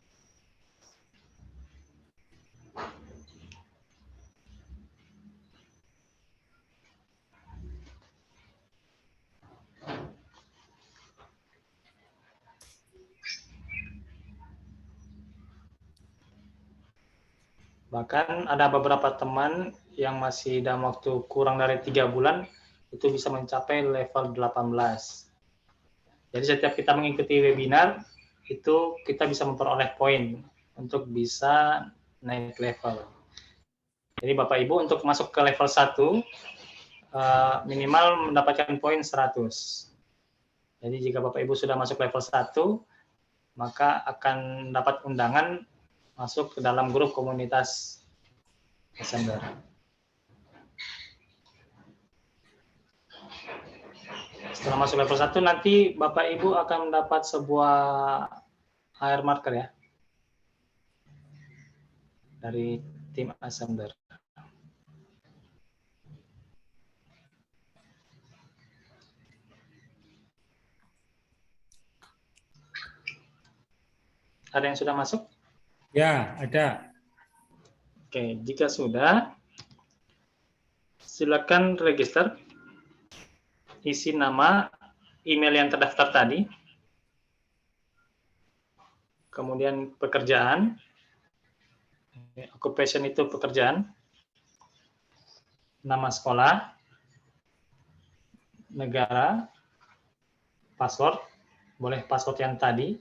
Bahkan ada beberapa teman yang masih dalam waktu kurang dari 3 bulan itu bisa mencapai level 18. Jadi setiap kita mengikuti webinar itu kita bisa memperoleh poin untuk bisa naik level. Jadi Bapak Ibu untuk masuk ke level 1 minimal mendapatkan poin 100. Jadi jika Bapak Ibu sudah masuk level 1, maka akan dapat undangan masuk ke dalam grup komunitas assembler. Setelah masuk level 1 nanti Bapak Ibu akan mendapat sebuah HR marker ya dari tim assembler. Ada yang sudah masuk? Ya, ada. Oke, jika sudah, silakan register, isi nama, email yang terdaftar tadi, kemudian pekerjaan, occupation itu pekerjaan, nama sekolah, negara, password, boleh password yang tadi,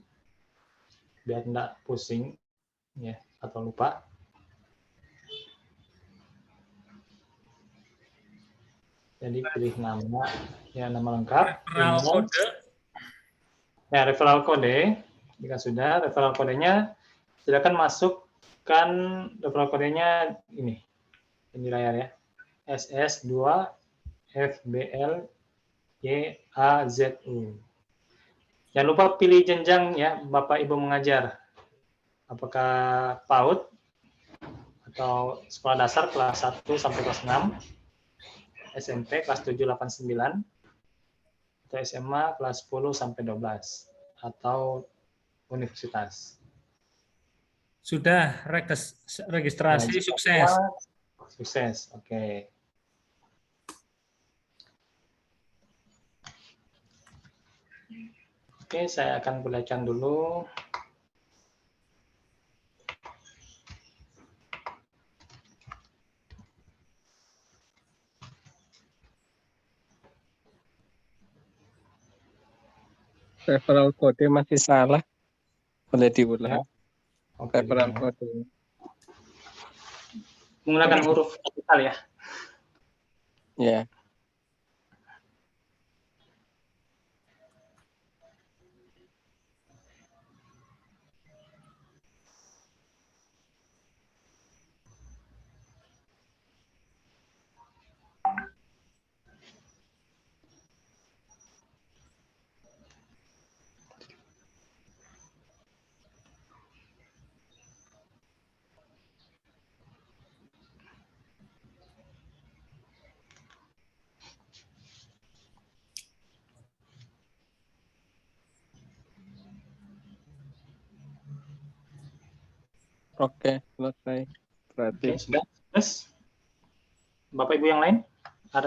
biar tidak pusing ya atau lupa. Jadi pilih nama, ya nama lengkap, Referral kode. ya referral kode. Jika sudah, referral kodenya silakan masukkan referral kodenya ini di layar ya, SS2 FBL YAZU. Jangan lupa pilih jenjang ya Bapak Ibu mengajar, apakah PAUD atau sekolah dasar kelas 1 sampai kelas 6, SMP kelas 7, 8, 9, atau SMA kelas 10 sampai 12, atau universitas. Sudah registrasi sukses. Sukses, oke. Oke, saya akan perlihatkan dulu. Referral kode masih salah. Boleh diulang. Ya. Oke, Referral gimana? kode. Menggunakan huruf kapital ya. Ya. Oke, selesai. Berarti Oke, sudah. Terus, Bapak Ibu yang lain,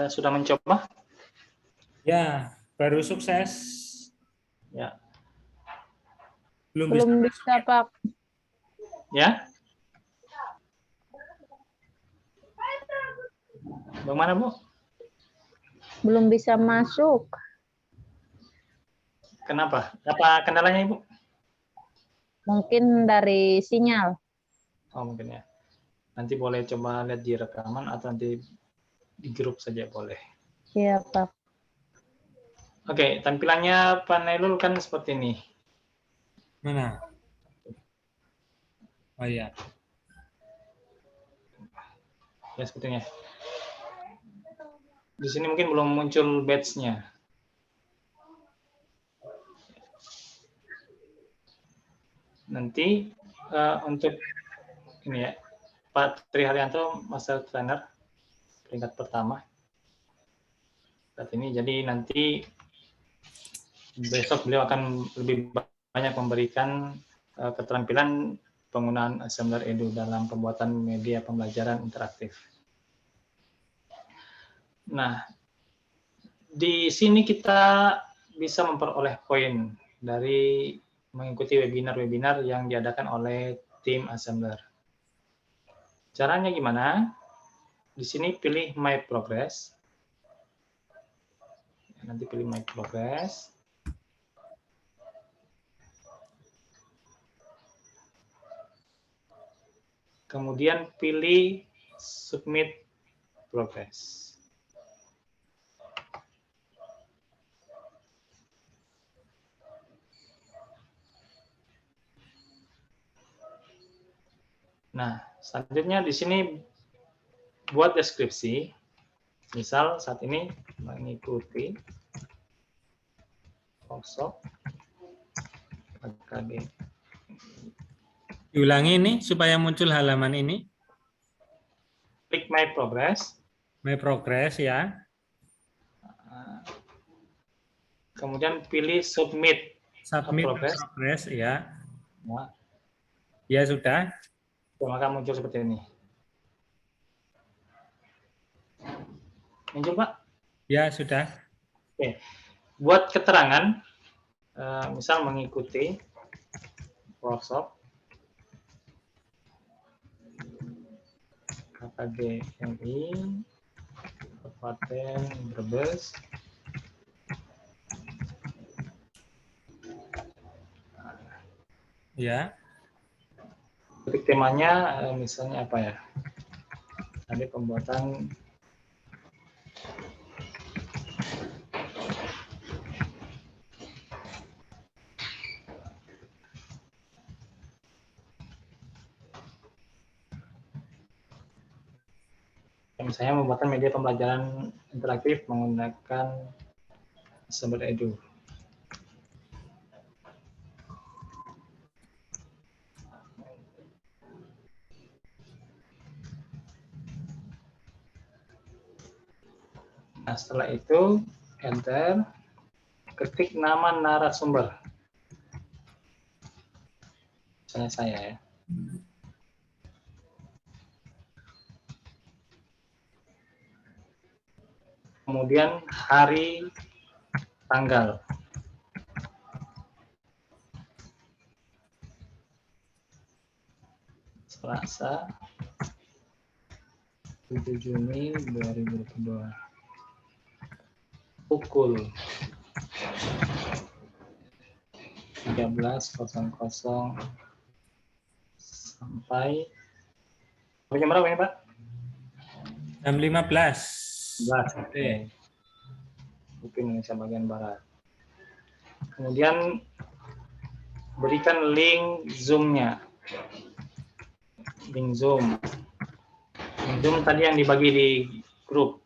sudah mencoba? Ya, baru sukses. Ya. Belum Belum bisa, Pak. Ya? Bagaimana, Bu? Belum bisa masuk. Kenapa? Apa kendalanya, Ibu? Mungkin dari sinyal. Oh, mungkin ya. Nanti boleh coba lihat di rekaman atau nanti di grup saja boleh. Iya, Pak. Oke, tampilannya Pak Nailul kan seperti ini. Mana? Oh iya. Ya, sepertinya. Di sini mungkin belum muncul badge-nya. Nanti untuk ini ya, Pak Tri Haryanto, Master Trainer, peringkat pertama. Saat ini, jadi nanti besok beliau akan lebih banyak memberikan keterampilan penggunaan Assembler Edu dalam pembuatan media pembelajaran interaktif. Nah, di sini kita bisa memperoleh poin dari mengikuti webinar-webinar yang diadakan oleh tim Assembler. Caranya gimana? Di sini pilih My Progress. Nanti pilih My Progress. Kemudian pilih Submit Progress. Nah, selanjutnya di sini buat deskripsi. Misal saat ini mengikuti workshop KKB. Diulangi ini supaya muncul halaman ini. Klik My Progress. My Progress ya. Kemudian pilih Submit Submit Progress. Progress ya. Nah, Ya sudah. maka muncul seperti ini. Muncul, Pak? Ya sudah. Oke. Buat keterangan, misal mengikuti workshop KKG MI Kabupaten Brebes. Ya. Topik temanya misalnya apa ya? Ada pembuatan misalnya membuat media pembelajaran interaktif menggunakan Assembler Edu. Nah, setelah itu enter, ketik nama narasumber. Misalnya saya ya. Kemudian hari, tanggal. Selasa 7 Juni 2022. Pukul 13.00 sampai jam berapa ini, Pak? Jam 15. 11. Oke. Waktu Indonesia bagian Barat. Kemudian berikan link Zoom-nya. Link Zoom. Link Zoom tadi yang dibagi di grup.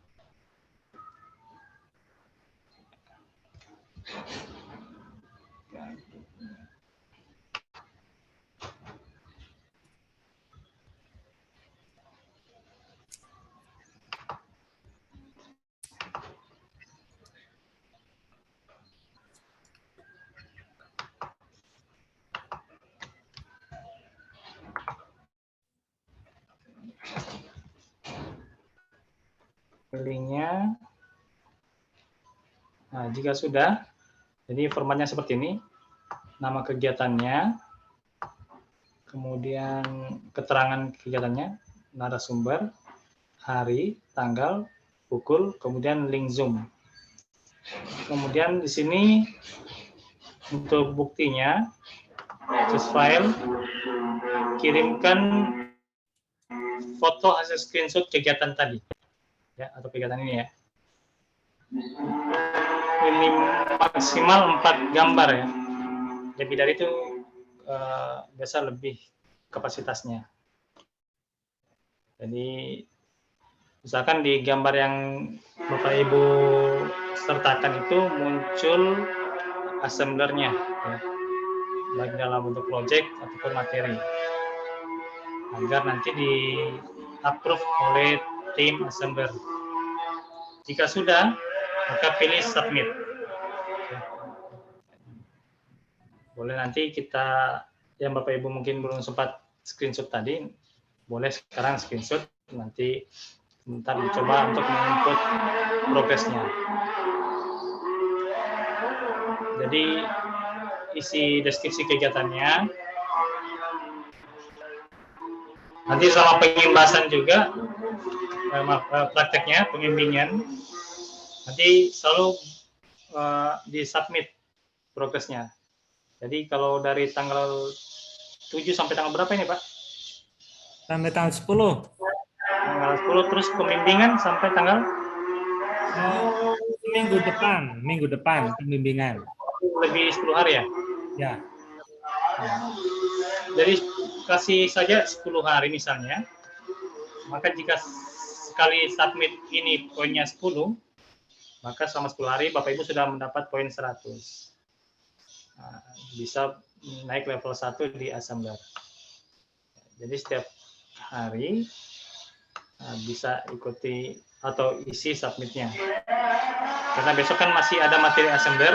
linknya. Nah, jika sudah, jadi formatnya seperti ini. Nama kegiatannya, kemudian keterangan kegiatannya, narasumber, hari, tanggal, pukul, kemudian link Zoom. Kemudian di sini untuk buktinya, choose file, kirimkan foto hasil screenshot kegiatan tadi, ya, atau kegiatan ini ya. Ini maksimal 4 gambar ya. Lebih dari itu biasa lebih kapasitasnya. Jadi misalkan di gambar yang Bapak Ibu sertakan itu muncul assemblernya, ya, baik dalam bentuk project ataupun materi, agar nanti di approve oleh tim assembler. Jika sudah, maka pilih submit. Boleh nanti kita, yang Bapak Ibu mungkin belum sempat screenshot tadi, boleh sekarang screenshot, nanti sebentar dicoba untuk menginput progresnya. Jadi isi deskripsi kegiatannya, nanti sama pengimbasan juga, prakteknya, pembimbingan, nanti selalu di-submit progresnya. Jadi kalau dari tanggal 7 sampai tanggal berapa ini, Pak? Sampai tanggal 10. Tanggal 10, terus pembimbingan sampai tanggal? Minggu depan pembimbingan. Lebih 10 hari ya? Ya. Jadi kasih saja 10 hari misalnya. Maka jika sekali submit ini poinnya 10, maka selama 10 hari Bapak Ibu sudah mendapat poin 100. Nah, bisa naik level 1 di assembler. Jadi setiap hari bisa ikuti atau isi submitnya. Karena besok kan masih ada materi assembler,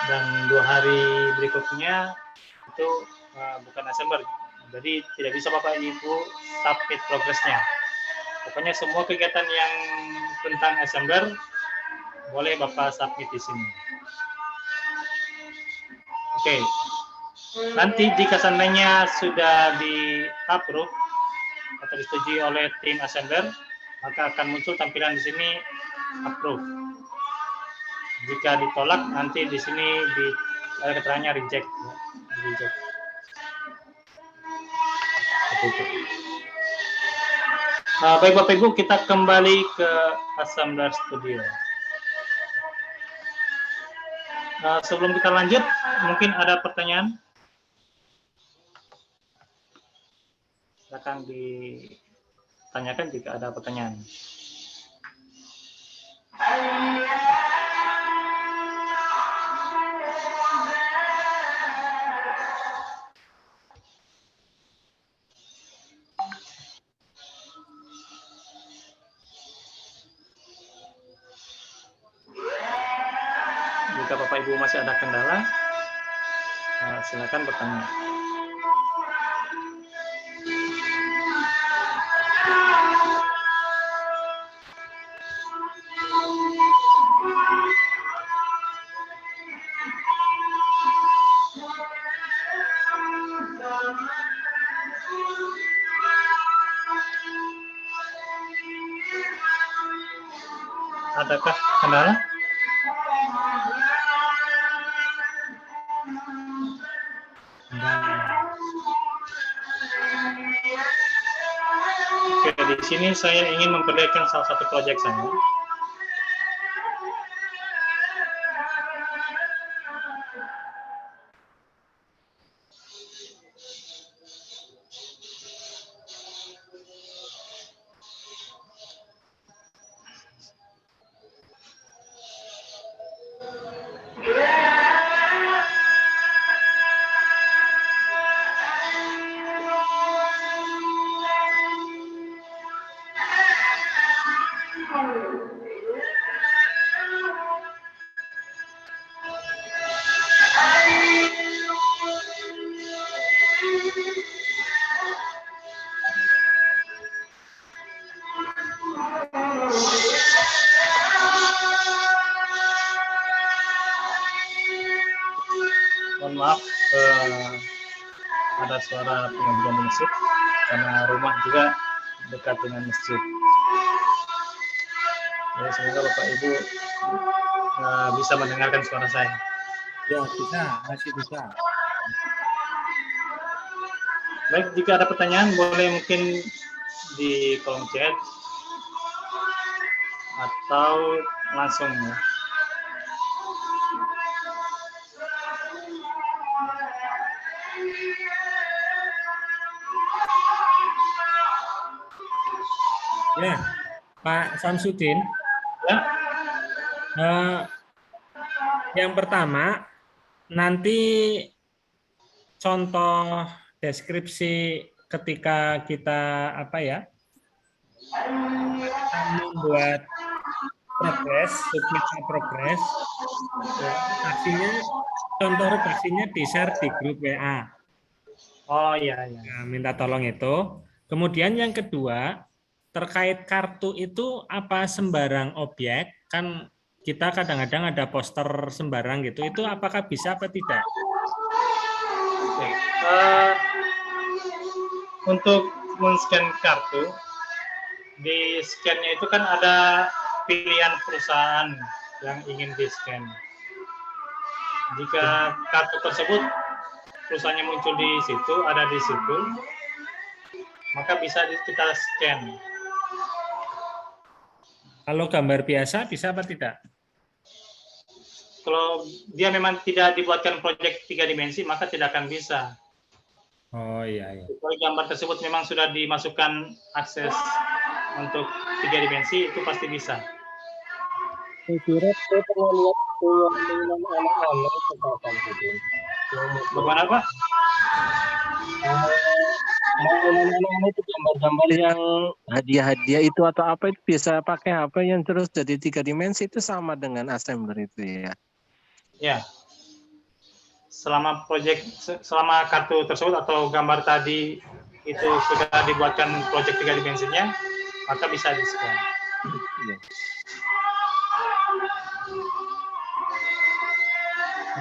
dan 2 hari berikutnya itu bukan assembler. Jadi tidak bisa Bapak Ibu submit progresnya. Pokoknya semua kegiatan yang tentang assembler boleh Bapak submit di sini. Oke. Nanti jika seandainya sudah di-approve atau disetujui oleh tim assembler, maka akan muncul tampilan di sini approve. Jika ditolak, nanti di sini ada keterangannya reject. Reject. Baik Bapak Ibu, kita kembali ke Assembler Studio. Sebelum kita lanjut, mungkin ada pertanyaan? Silakan ditanyakan jika ada pertanyaan. Jika Bapak Ibu masih ada kendala, silakan bertanya. Adakah kendala? Oke, di sini saya ingin memperlihatkan salah satu proyek saya. ada suara pengajian di masjid karena rumah juga dekat dengan masjid. Jadi semoga Bapak Ibu bisa mendengarkan suara saya. Ya, bisa, masih bisa. Baik, jika ada pertanyaan boleh mungkin di kolom chat atau langsung ya. Ya, Pak Samsudin. Ya. Yang pertama, nanti contoh deskripsi ketika kita membuat progres, aksinya, contoh redaksinya di-share di grup WA. Oh iya. Ya, minta tolong itu. Kemudian yang kedua, terkait kartu itu apa sembarang objek? Kan kita kadang-kadang ada poster sembarang gitu. Itu apakah bisa apa tidak? Oke. Untuk men-scan kartu, di scan-nya itu kan ada pilihan perusahaan yang ingin di-scan. Jika kartu tersebut perusahaannya muncul di situ, ada di situ, maka bisa kita scan. Kalau gambar biasa bisa apa tidak? Kalau dia memang tidak dibuatkan proyek 3 dimensi, maka tidak akan bisa. Oh iya. Kalau gambar tersebut memang sudah dimasukkan akses untuk 3 dimensi, itu pasti bisa. Saya kira saya pernah lihat anak-anak sekarang itu. Bagaimana Pak? Anak-anak itu gambar-gambar yang hadiah-hadiah itu atau apa itu bisa pakai HP yang terus jadi 3 dimensi itu sama dengan assembler itu ya. Ya. Selama kartu tersebut atau gambar tadi itu sudah dibuatkan proyek 3 dimensinya, maka bisa di-scan.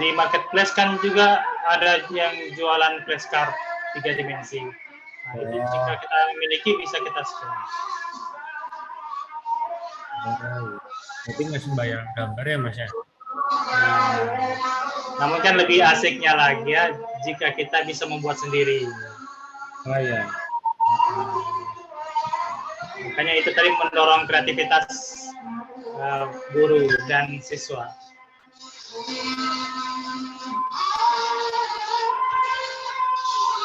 Di marketplace kan juga ada yang jualan flashcard 3 dimensi. Nah, itu jika kita miliki bisa kita scan. Jadi nggak sembahyang gambar ya Mas ya? Namun kan lebih asiknya lagi ya jika kita bisa membuat sendiri. Oh iya. Makanya itu tadi mendorong kreativitas guru dan siswa.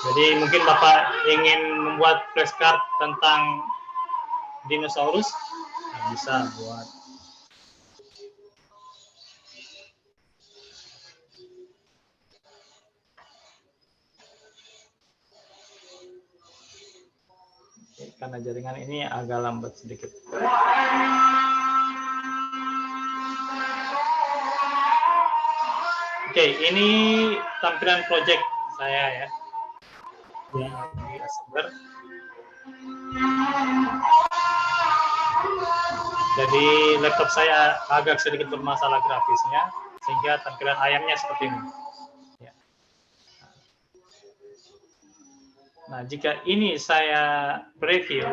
Jadi mungkin Bapak ingin membuat flashcard tentang dinosaurus, bisa buat. Karena jaringan ini agak lambat sedikit. Oke, ini tampilan project saya ya. Jadi laptop saya agak sedikit bermasalah grafisnya, sehingga tampilan ayamnya seperti ini. Ya. Nah, jika ini saya preview,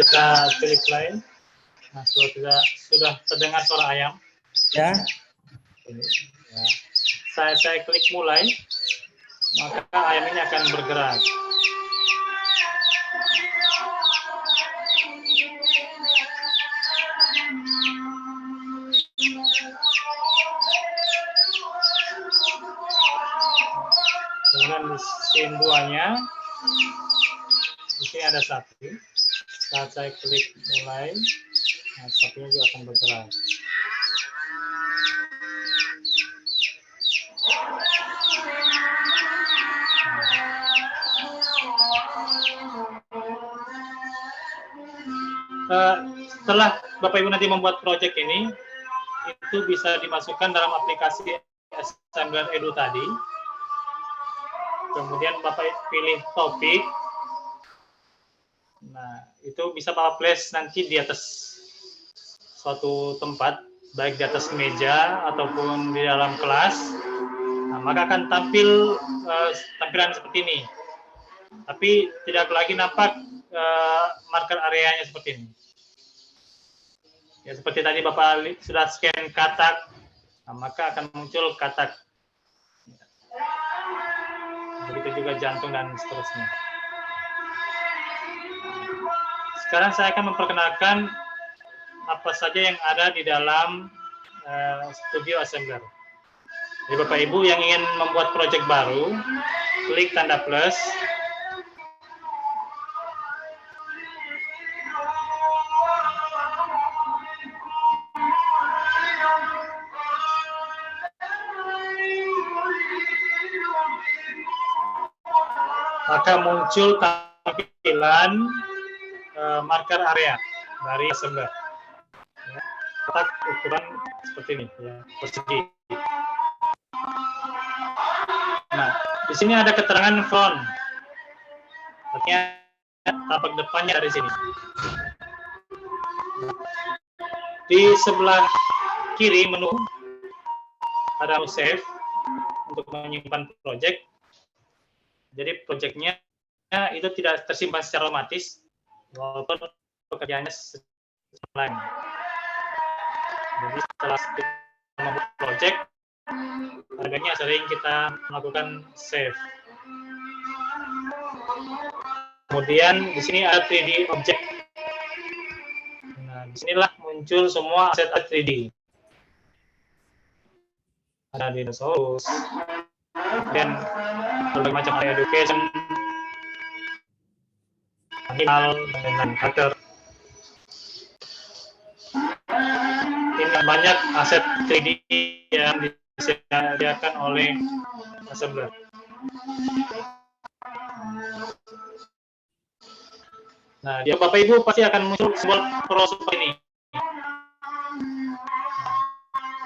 kita klik play. Nah, sudah terdengar suara ayam. Ya. Ya. Saya klik mulai, maka ayam ini akan bergerak. Kemudian di scene 2-nya, di sini ada sapi. Saat saya klik mulai, nah, sapinya juga akan bergerak. Setelah Bapak Ibu nanti membuat proyek ini, itu bisa dimasukkan dalam aplikasi Assembler Edu tadi. Kemudian Bapak pilih topik. Nah, itu bisa Bapak place nanti di atas suatu tempat, baik di atas meja ataupun di dalam kelas. Nah, maka akan tampil tampilan seperti ini. Tapi tidak lagi nampak marker areanya seperti ini. Ya, seperti tadi Bapak sudah scan katak, nah, maka akan muncul katak. Begitu juga jantung dan seterusnya. Sekarang saya akan memperkenalkan apa saja yang ada di dalam Studio Assembler. Jadi Bapak Ibu yang ingin membuat proyek baru, klik tanda plus. Maka muncul tampilan marker area dari Assembler. Ya, kotak ukuran seperti ini, ya, persegi. Nah, di sini ada keterangan front. Artinya tapak depannya dari sini. Di sebelah kiri menu ada menu save untuk menyimpan project. Jadi proyeknya itu tidak tersimpan secara otomatis, walaupun pekerjaannya lain. Jadi setelah kita membuat proyek, harganya sering kita melakukan save. Kemudian di sini ada 3D object. Nah, disinilah muncul semua aset 3D. Ada dinosaurus, dan berbagai macam education, animal, dan karakter. Ini banyak aset 3D yang disediakan oleh Assembler. Nah, ya Bapak Ibu pasti akan muncul simbol pro seperti ini.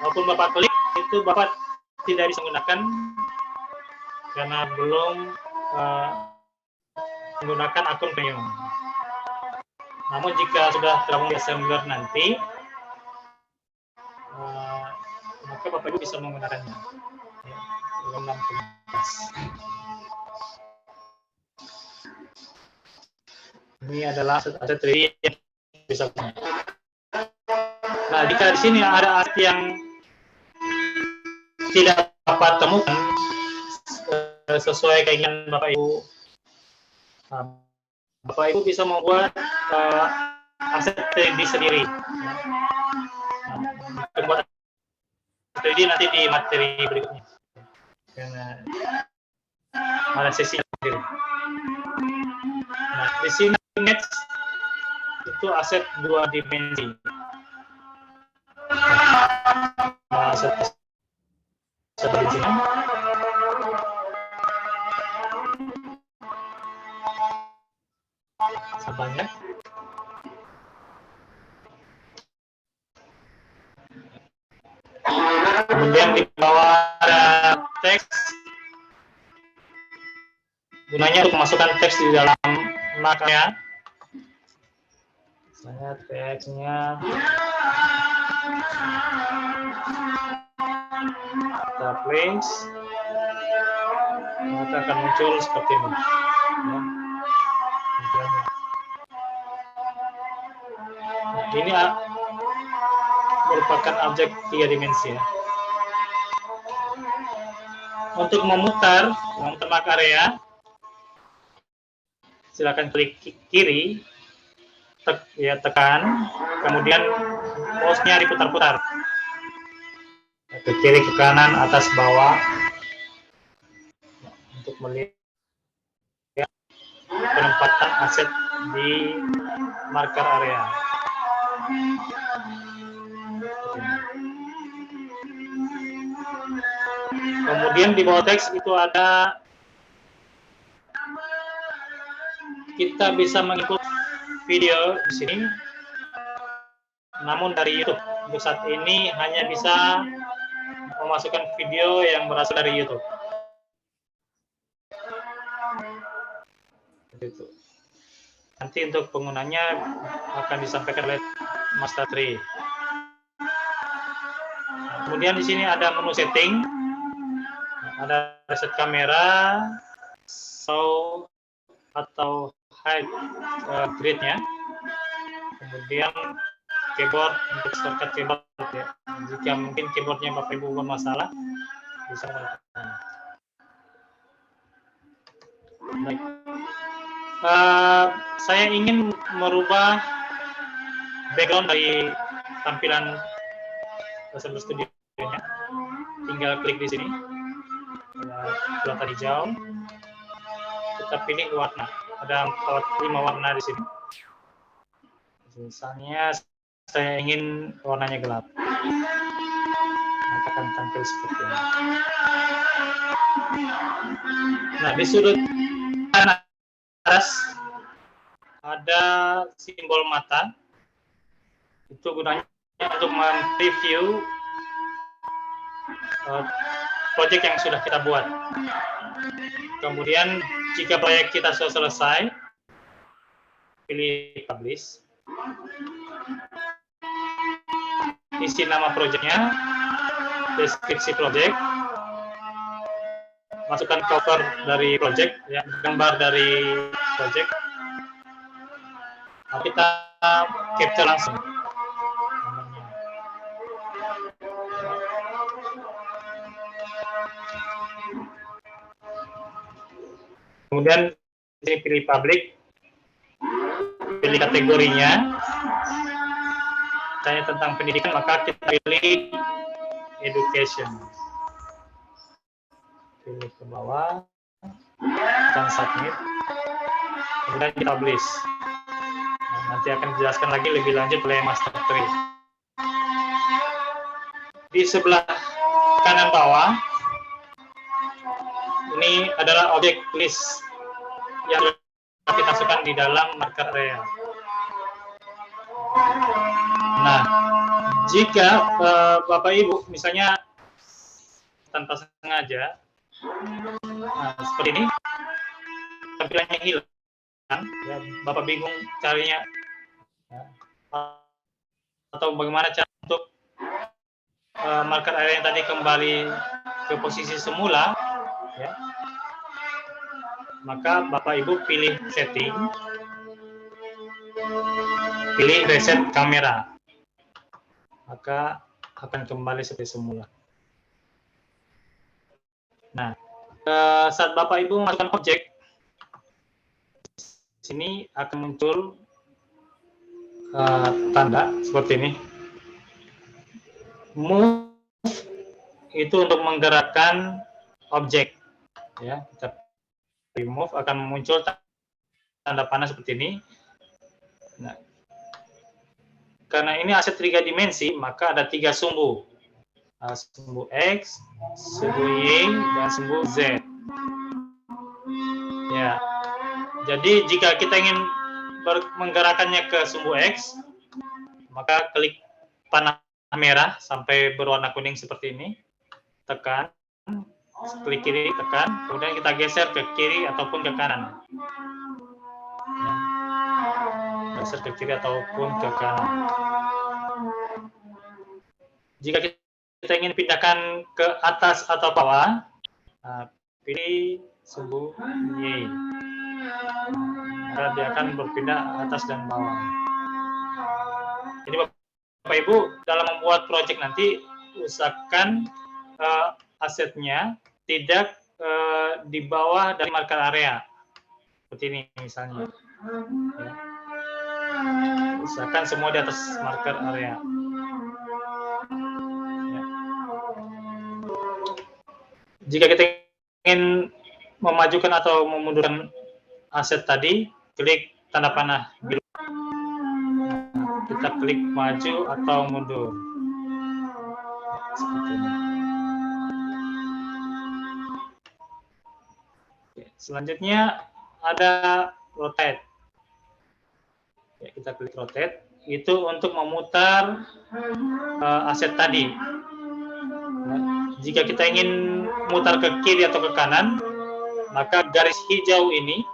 Walaupun Bapak klik, itu Bapak tidak bisa menggunakan karena belum menggunakan akun premium. Namun jika sudah tergabung di Assembler nanti, maka Bapak Ibu bisa menggunakannya. Ya, ini adalah aset 3D yang bisa. Nah, jika di sini ada aset yang tidak dapat temukan sesuai keinginan Bapak Ibu, Bapak Ibu bisa membuat aset 3D sendiri. Membuat 3D nanti di materi berikutnya. Karena ada sesi sendiri. Nah, di sini image itu aset 2 dimensi. Nah, aset seperti sini. Sebanyak. Kemudian di bawah ada teks. Gunanya untuk memasukkan teks di dalam markernya. Misalnya teksnya kita place, maka akan muncul seperti ini. Nah, ini merupakan objek 3 dimensi. Untuk memutar marker area, silakan klik kiri, tekan, kemudian mouse-nya diputar-putar ke kiri, ke kanan, atas, bawah, untuk melihat penempatan aset di marker area. Kemudian di bawah teks itu ada, kita bisa mengikut video di sini, namun dari YouTube. untuk saat ini hanya bisa memasukkan video yang berasal dari YouTube. Itu. Nanti untuk penggunanya akan disampaikan oleh Mas Tatri. Kemudian di sini ada menu setting, ada reset kamera, show atau hide grid-nya. Kemudian keyboard untuk shortcut keyboard ya. Jika mungkin keyboardnya Bapak Ibu bermasalah, bisa melakukan. Baik. Saya ingin merubah background dari tampilan Assembler Studio-nya. Tinggal klik di sini, bulatan hijau. Kita pilih warna. Ada 5 warna di sini. Misalnya saya ingin warnanya gelap, maka akan tampil seperti ini. Nah, di sudut kanan atas ada simbol mata. Itu gunanya untuk mereview proyek yang sudah kita buat. Kemudian jika proyek kita sudah selesai, pilih publish. Isi nama proyeknya, deskripsi proyek, masukkan cover dari proyek, ya, gambar dari proyek. Nah, kita capture langsung. Kemudian ini pilih public, pilih kategorinya. Tanya tentang pendidikan, maka kita pilih education. Pilih ke bawah dan submit. Kemudian kita publish. Nah, nanti akan dijelaskan lagi lebih lanjut oleh Mas Tatri. Di sebelah kanan bawah ini adalah objek list yang kita masukkan di dalam marker area. Nah, jika Bapak Ibu misalnya tanpa sengaja, seperti ini, tampilannya hilang, ya, Bapak bingung carinya, ya, atau bagaimana cara untuk marker area yang tadi kembali ke posisi semula, ya, maka Bapak Ibu pilih setting, pilih reset kamera, maka akan kembali seperti semula. Nah, saat Bapak Ibu memasukkan objek, sini akan muncul tanda seperti ini. Move itu untuk menggerakkan objek, ya. Kita remove akan muncul tanda panah seperti ini. Nah, karena ini aset 3 dimensi, maka ada 3 sumbu. Sumbu X, sumbu Y, dan sumbu Z. Ya. Jadi jika kita ingin menggerakkannya ke sumbu X, maka klik panah merah sampai berwarna kuning seperti ini. Tekan, klik kiri, tekan, kemudian kita geser ke kiri ataupun ke kanan. Ya. Geser ke kiri ataupun ke kanan. Jika kita ingin pindahkan ke atas atau bawah, pilih sumbu Y. Maka dia akan berpindah atas dan bawah. Jadi Bapak Ibu dalam membuat proyek nanti usahakan asetnya tidak di bawah dari marker area. Seperti ini misalnya. Ya. Usahakan semua di atas marker area. Ya. Jika kita ingin memajukan atau memundurkan aset tadi, klik tanda panah biru. Kita klik maju atau mundur. Seperti ini. Selanjutnya ada rotate. Ya, kita klik rotate. itu untuk memutar aset tadi. Jika kita ingin mutar ke kiri atau ke kanan, maka garis hijau ini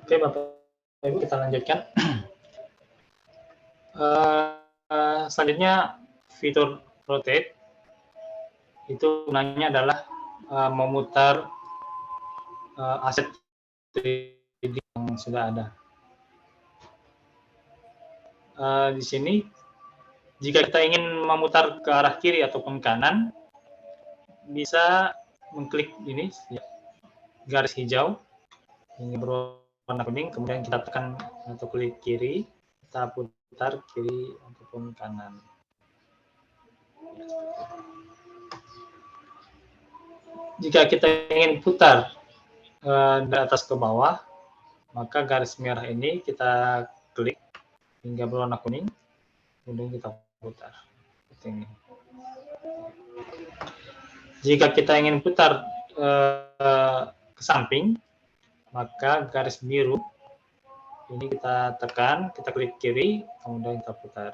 Oke, Bapak Ibu, kita lanjutkan. Selanjutnya, fitur rotate itu gunanya adalah memutar aset 3D yang sudah ada. Di sini, jika kita ingin memutar ke arah kiri ataupun kanan, bisa mengklik ini, garis hijau, ini berwarna kuning, kemudian kita tekan atau klik kiri, kita putar kiri ataupun kanan. Jika kita ingin putar dari atas ke bawah, maka garis merah ini kita klik hingga berwarna kuning, kemudian kita putar seperti ini. Jika kita ingin putar ke samping, maka garis biru ini kita tekan, kita klik kiri, kemudian kita putar.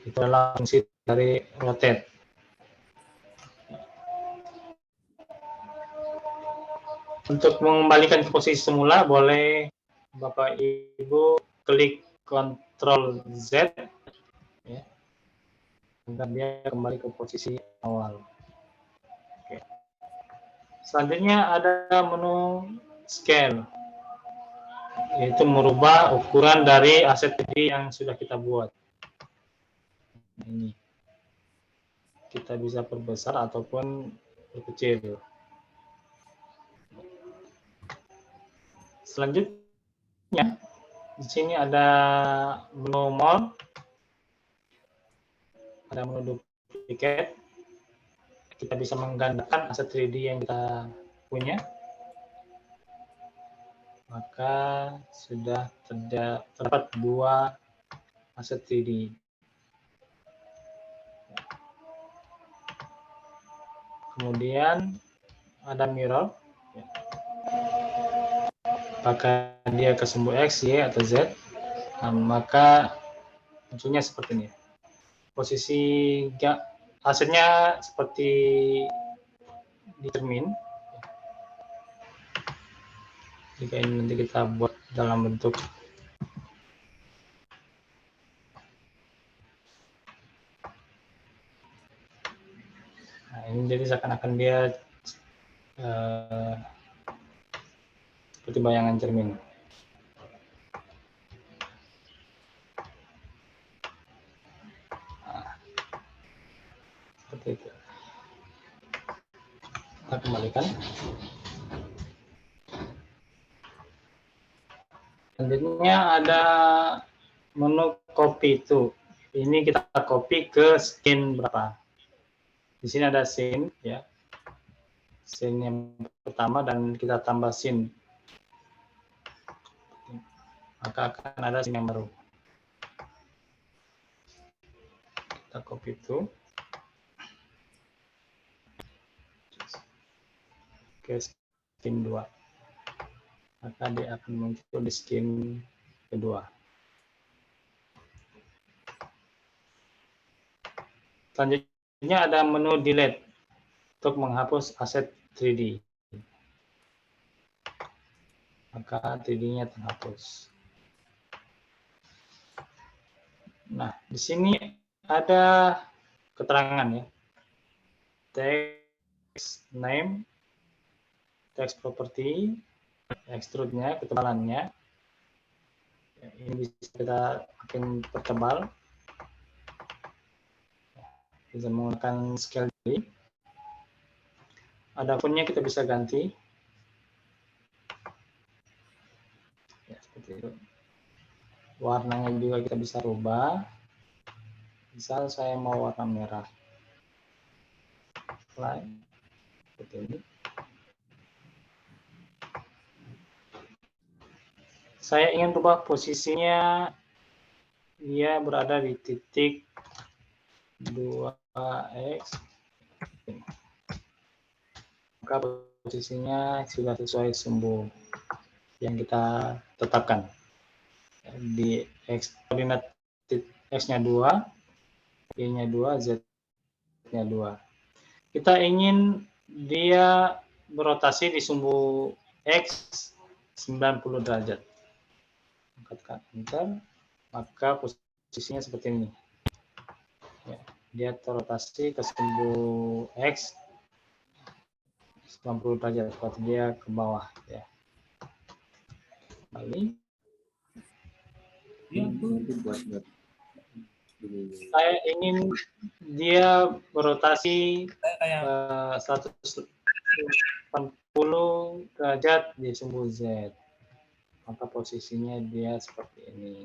Itu adalah fungsi dari rotate. Untuk mengembalikan ke posisi semula, boleh Bapak Ibu klik Ctrl Z, ya, agar dia kembali ke posisi awal. Oke. Selanjutnya ada menu scale, yaitu merubah ukuran dari aset 3D yang sudah kita buat. Ini kita bisa perbesar ataupun perkecil. Selanjutnya, di sini ada menu more, ada menu duplicate. Kita bisa menggandakan aset 3D yang kita punya. Maka sudah terdapat dua aset 3D. Kemudian ada mirror. Apakah dia ke sumbu X, Y, atau Z? Nah, maka munculnya seperti ini. Posisi asetnya seperti di cermin. Jika ini nanti kita buat dalam bentuk ini, jadi seakan-akan dia seperti bayangan cermin. Selanjutnya ada menu copy itu. Ini kita copy ke scene berapa. Di sini ada scene ya. Scene yang pertama dan kita tambah scene. Maka akan ada scene yang baru. Kita copy itu. Ke scene 2. Maka dia akan muncul di scene kedua. Selanjutnya ada menu delete untuk menghapus aset 3D. Maka 3D-nya terhapus. Nah, di sini ada keterangan ya. Text name, text property, extrude-nya, ketebalannya. Ini bisa kita makin pertebal. Bisa menggunakan scale D. Ada fontnya kita bisa ganti. Ya, seperti itu. Warnanya juga kita bisa rubah. Misal saya mau warna merah. Apply. Seperti ini. Saya ingin rubah posisinya, dia berada di titik 2x. Maka posisinya sudah sesuai simbol yang kita tetapkan. Di x koordinat x-nya 2, y-nya 2, z-nya 2. Kita ingin dia berotasi di sumbu x 90 derajat. Tekan enter, maka posisinya seperti ini. Ya, dia terotasi ke sumbu x 90 derajat, berarti dia ke bawah ya. Kembali. Saya ingin dia berotasi 180 derajat di sumbu z. Maka posisinya dia seperti ini.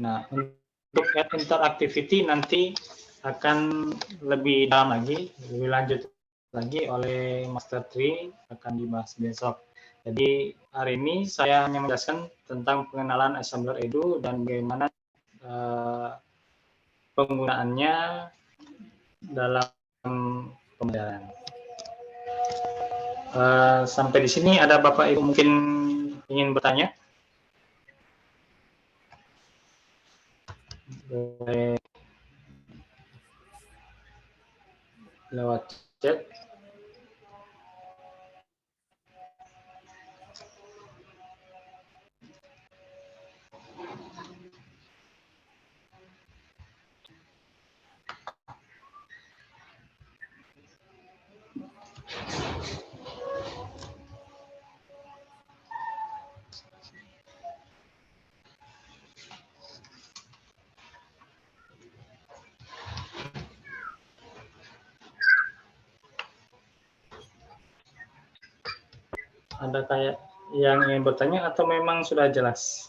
Nah, untuk interactivity nanti akan lebih dalam lagi, lebih lanjut lagi oleh Master Tri, akan dibahas besok. Jadi hari ini saya hanya menjelaskan tentang pengenalan Assembler Edu dan bagaimana penggunaannya dalam pembelajaran. Sampai di sini ada Bapak Ibu mungkin ingin bertanya? Boleh lewat chat. Ada kayak yang ingin bertanya atau memang sudah jelas?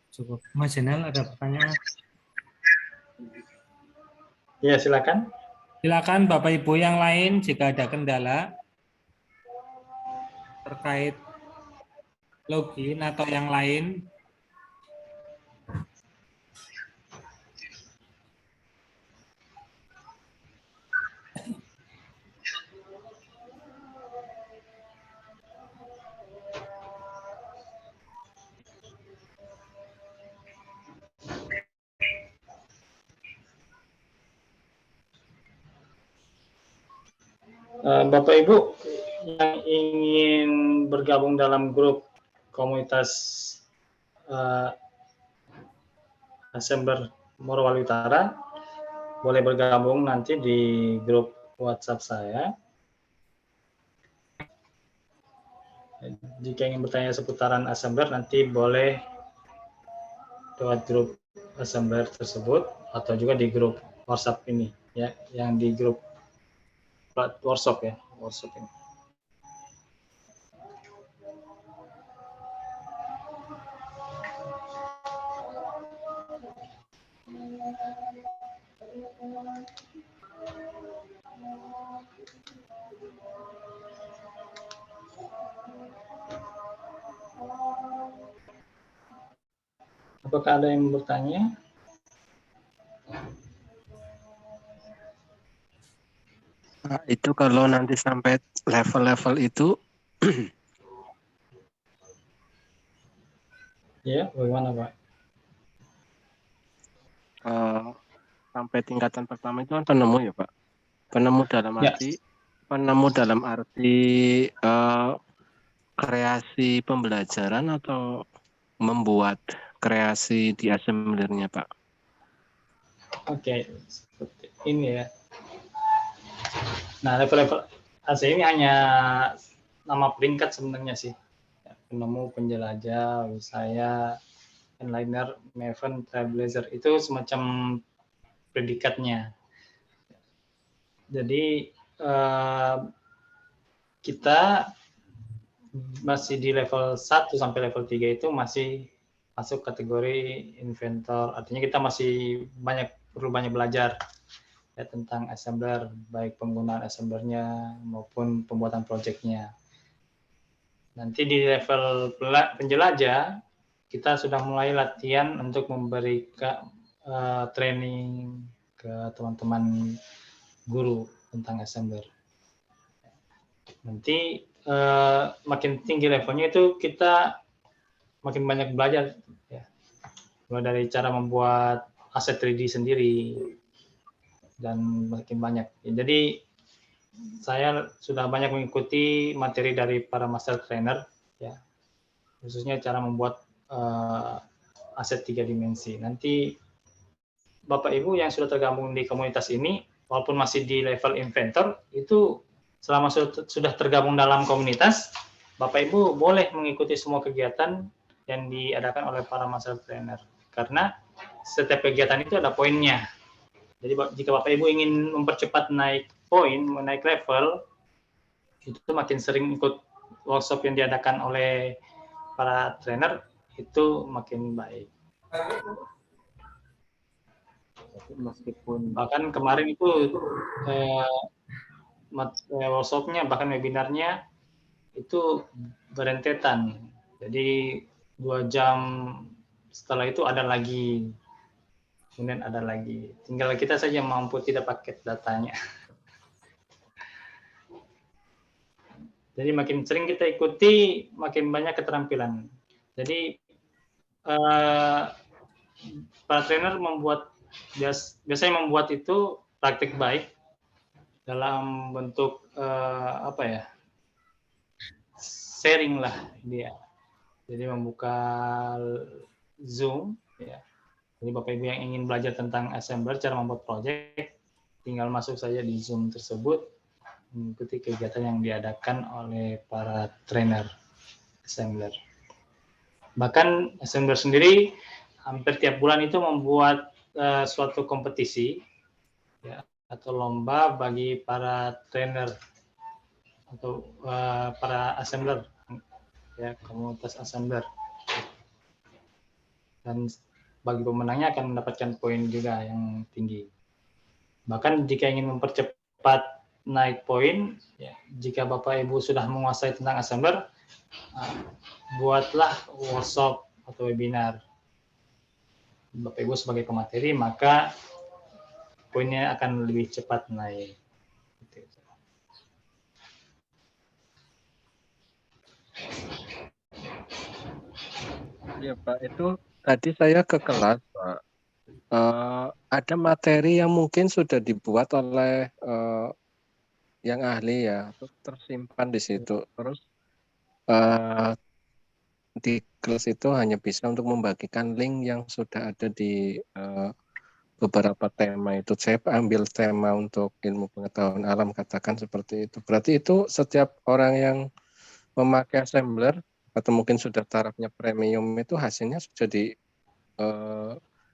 Cukup. Mas Jenel ada pertanyaan? Ya, silakan. Silakan Bapak Ibu yang lain jika ada kendala terkait login atau yang lain. Bapak Ibu yang ingin bergabung dalam grup komunitas Assembler Morowali Utara, boleh bergabung nanti di grup WhatsApp saya. Jika ingin bertanya seputaran Assembler, nanti boleh lewat grup assembler tersebut atau juga di grup WhatsApp ini ya, yang di grup workshop ya, workshop ini. Apakah ada yang bertanya? Nah, itu kalau nanti sampai level-level itu, Ya, bagaimana Pak? sampai tingkatan pertama itu kan penemu ya Pak. Penemu dalam Ya. arti kreasi pembelajaran atau membuat kreasi di assemblernya Pak. Oke, seperti ini ya. Nah, level-level AC ini hanya nama peringkat sebenarnya sih. Penemu, penjelajah, saya, Enliner, Maven, Trailblazer itu semacam predikatnya. Jadi kita masih di level 1 sampai level 3 itu masih masuk kategori inventor. Artinya kita masih perlu banyak belajar ya, tentang assembler, baik penggunaan assemblernya maupun pembuatan projectnya. Nanti di level penjelajah, kita sudah mulai latihan untuk memberikan training ke teman-teman guru tentang assembler. Nanti makin tinggi levelnya itu kita makin banyak belajar ya. Mulai dari cara membuat aset 3D sendiri dan makin banyak. Jadi saya sudah banyak mengikuti materi dari para master trainer ya. Khususnya cara membuat aset 3 dimensi. Nanti Bapak Ibu yang sudah tergabung di komunitas ini walaupun masih di level inventor itu selama sudah tergabung dalam komunitas, Bapak Ibu boleh mengikuti semua kegiatan yang diadakan oleh para master trainer. Karena setiap kegiatan itu ada poinnya. Jadi jika Bapak Ibu ingin mempercepat naik poin, naik level, itu makin sering ikut workshop yang diadakan oleh para trainer, itu makin baik. Meskipun bahkan kemarin itu workshopnya bahkan webinarnya itu berentetan, jadi 2 jam setelah itu ada lagi, kemudian ada lagi, tinggal kita saja mampu tidak paket datanya. Jadi makin sering kita ikuti makin banyak keterampilan. Jadi para trainer biasanya membuat itu praktik baik dalam bentuk sharing lah dia. Jadi membuka Zoom ya. Jadi Bapak Ibu yang ingin belajar tentang assembler, cara membuat project, tinggal masuk saja di Zoom tersebut, mengikuti kegiatan yang diadakan oleh para trainer assembler. Bahkan assembler sendiri hampir tiap bulan itu membuat suatu kompetisi ya, atau lomba bagi para trainer atau para assembler ya, komunitas assembler, dan bagi pemenangnya akan mendapatkan poin juga yang tinggi. Bahkan jika ingin mempercepat naik poin ya, jika Bapak Ibu sudah menguasai tentang assembler, buatlah workshop atau webinar Bapak Ibu sebagai pemateri, maka poinnya akan lebih cepat naik. Ya Pak, itu tadi saya ke kelas Pak. Ada materi yang mungkin sudah dibuat oleh yang ahli ya, tersimpan di situ. Terus di kelas itu hanya bisa untuk membagikan link yang sudah ada di beberapa tema itu. Saya ambil tema untuk ilmu pengetahuan alam, katakan seperti itu. Berarti itu setiap orang yang memakai assembler atau mungkin sudah tarafnya premium itu hasilnya sudah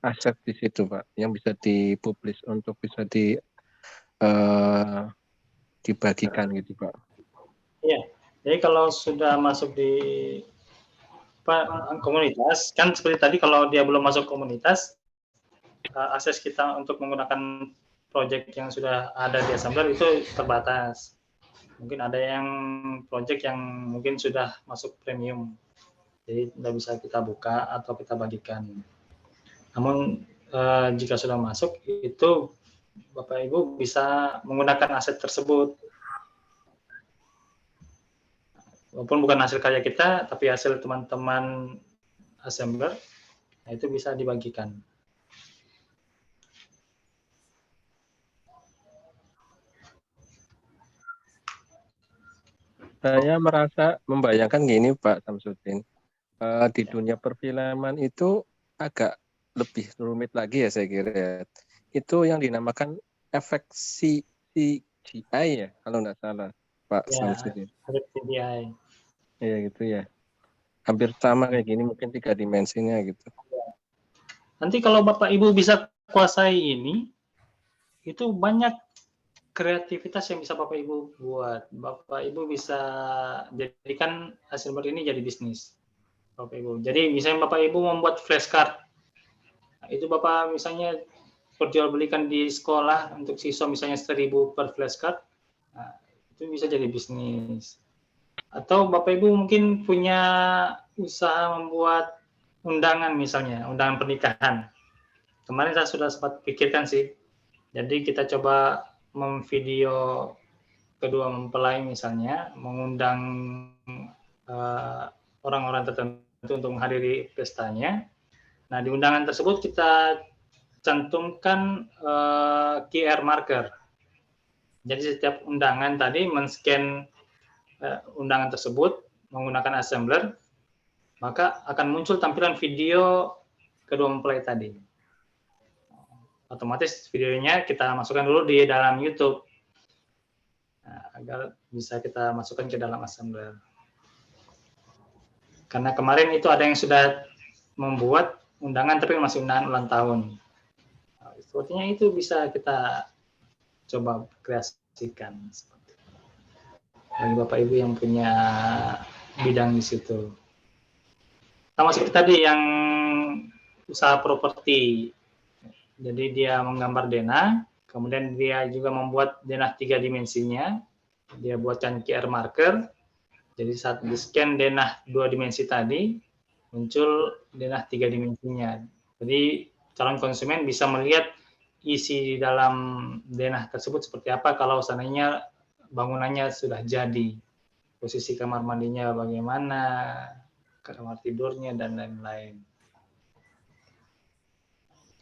aset di situ, Pak, yang bisa dipublish untuk bisa dibagikan gitu, Pak. Iya. Jadi kalau sudah masuk di komunitas, kan seperti tadi kalau dia belum masuk komunitas, akses kita untuk menggunakan project yang sudah ada di Assembler itu terbatas. Mungkin ada yang project yang mungkin sudah masuk premium, jadi tidak bisa kita buka atau kita bagikan. Namun jika sudah masuk, itu Bapak Ibu bisa menggunakan aset tersebut. Walaupun bukan hasil karya kita, tapi hasil teman-teman Assembler, nah itu bisa dibagikan. Saya merasa membayangkan gini, Pak Samsudin, di dunia perfilman itu agak lebih rumit lagi ya saya kira ya. Itu yang dinamakan efek CGI ya, kalau nggak salah, Pak Ya, Samsudin. efek CGI. Iya gitu ya. Hampir sama kayak gini, mungkin 3 dimensinya gitu. Nanti kalau Bapak Ibu bisa kuasai ini, itu banyak kreativitas yang bisa Bapak Ibu buat. Bapak Ibu bisa jadikan Assembler ini jadi bisnis. Bapak Ibu. Jadi misalnya Bapak Ibu membuat flashcard. Nah, itu Bapak misalnya perjualbelikan di sekolah untuk siswa misalnya 1.000 per flashcard. Nah, itu bisa jadi bisnis. Atau Bapak Ibu mungkin punya usaha membuat undangan misalnya, undangan pernikahan. Kemarin saya sudah sempat pikirkan sih. Jadi kita coba memvideo kedua mempelai misalnya, mengundang orang-orang tertentu untuk menghadiri pestanya. Nah, di undangan tersebut kita cantumkan QR marker. Jadi setiap undangan tadi men-scan undangan tersebut menggunakan Assembler, maka akan muncul tampilan video kedua mempelai tadi. Otomatis videonya kita masukkan dulu di dalam YouTube, agar bisa kita masukkan ke dalam Assembler. Karena kemarin itu ada yang sudah membuat undangan tapi masih undangan ulang tahun. Sepertinya itu bisa kita coba kreasikan. Bagi Bapak Ibu yang punya bidang di situ. Sama seperti tadi yang usaha properti. Jadi dia menggambar denah, kemudian dia juga membuat denah 3 dimensinya. Dia buatkan QR marker. Jadi saat di-scan denah 2 dimensi tadi, muncul denah 3 dimensinya. Jadi calon konsumen bisa melihat isi di dalam denah tersebut seperti apa kalau seandainya bangunannya sudah jadi. Posisi kamar mandinya bagaimana, kamar tidurnya, dan lain-lain.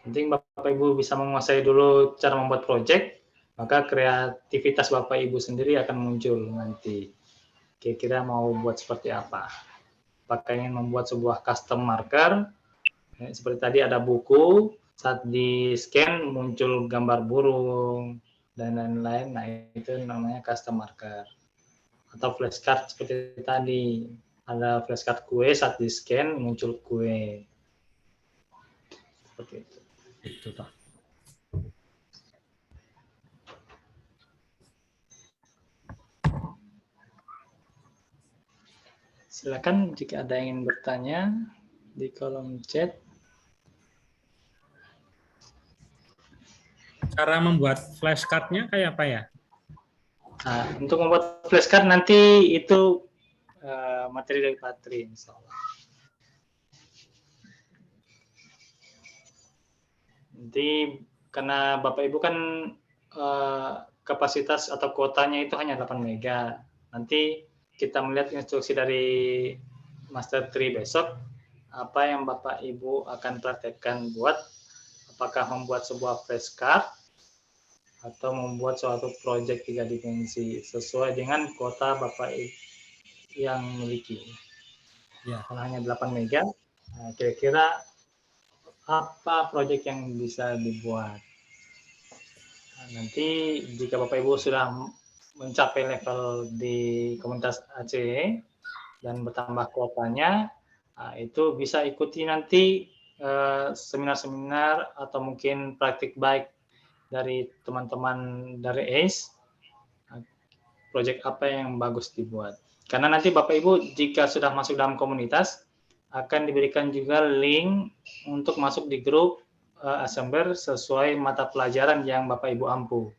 Penting Bapak Ibu bisa menguasai dulu cara membuat project, maka kreativitas Bapak Ibu sendiri akan muncul nanti. Kira-kira mau buat seperti apa? Apakah ingin membuat sebuah custom marker? Seperti tadi ada buku, saat di-scan muncul gambar burung, dan lain-lain. Nah, itu namanya custom marker. Atau flashcard seperti tadi. Ada flashcard kue, saat di-scan muncul kue. Seperti itu. Itu Pak. Silakan jika ada yang ingin bertanya di kolom chat. Cara membuat flashcard-nya kayak apa ya? Nah, untuk membuat flashcard nanti itu materi dari Patri, insya Allah. Nanti karena Bapak Ibu kan kapasitas atau kuotanya itu hanya 8 mega. Nanti kita melihat instruksi dari Master Tri besok, apa yang Bapak Ibu akan praktekkan buat, apakah membuat sebuah flashcard atau membuat suatu proyek 3 dimensi sesuai dengan kuota Bapak Ibu yang miliki. Ya. Kalau hanya 8 mega, kira-kira apa proyek yang bisa dibuat. Nah, nanti jika Bapak Ibu sudah mencapai level di komunitas ACE dan bertambah kuotanya, itu bisa ikuti nanti seminar-seminar atau mungkin praktik baik dari teman-teman dari ACE, proyek apa yang bagus dibuat. Karena nanti Bapak Ibu jika sudah masuk dalam komunitas, akan diberikan juga link untuk masuk di grup Assembler sesuai mata pelajaran yang Bapak Ibu ampu.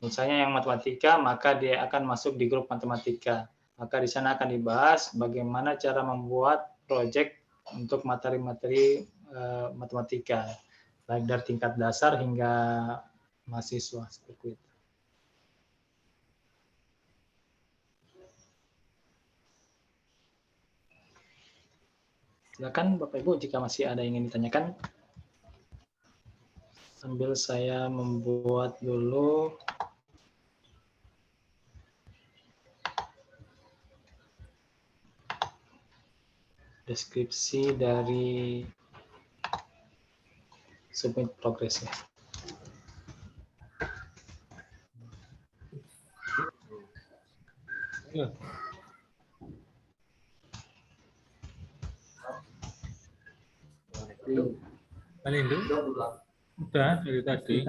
Misalnya yang matematika, maka dia akan masuk di grup matematika. Maka di sana akan dibahas bagaimana cara membuat proyek untuk materi-materi matematika, baik dari tingkat dasar hingga mahasiswa seperti itu. Silakan Bapak Ibu jika masih ada yang ingin ditanyakan. Sambil saya membuat dulu deskripsi dari submit progress-nya. Palindu udah dari tadi.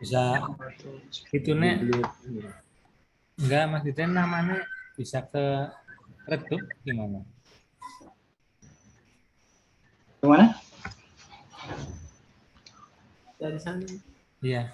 Bisa itu nek enggak maksudnya namanya bisa ke redup gimana? Gimana? Dari sana. Iya.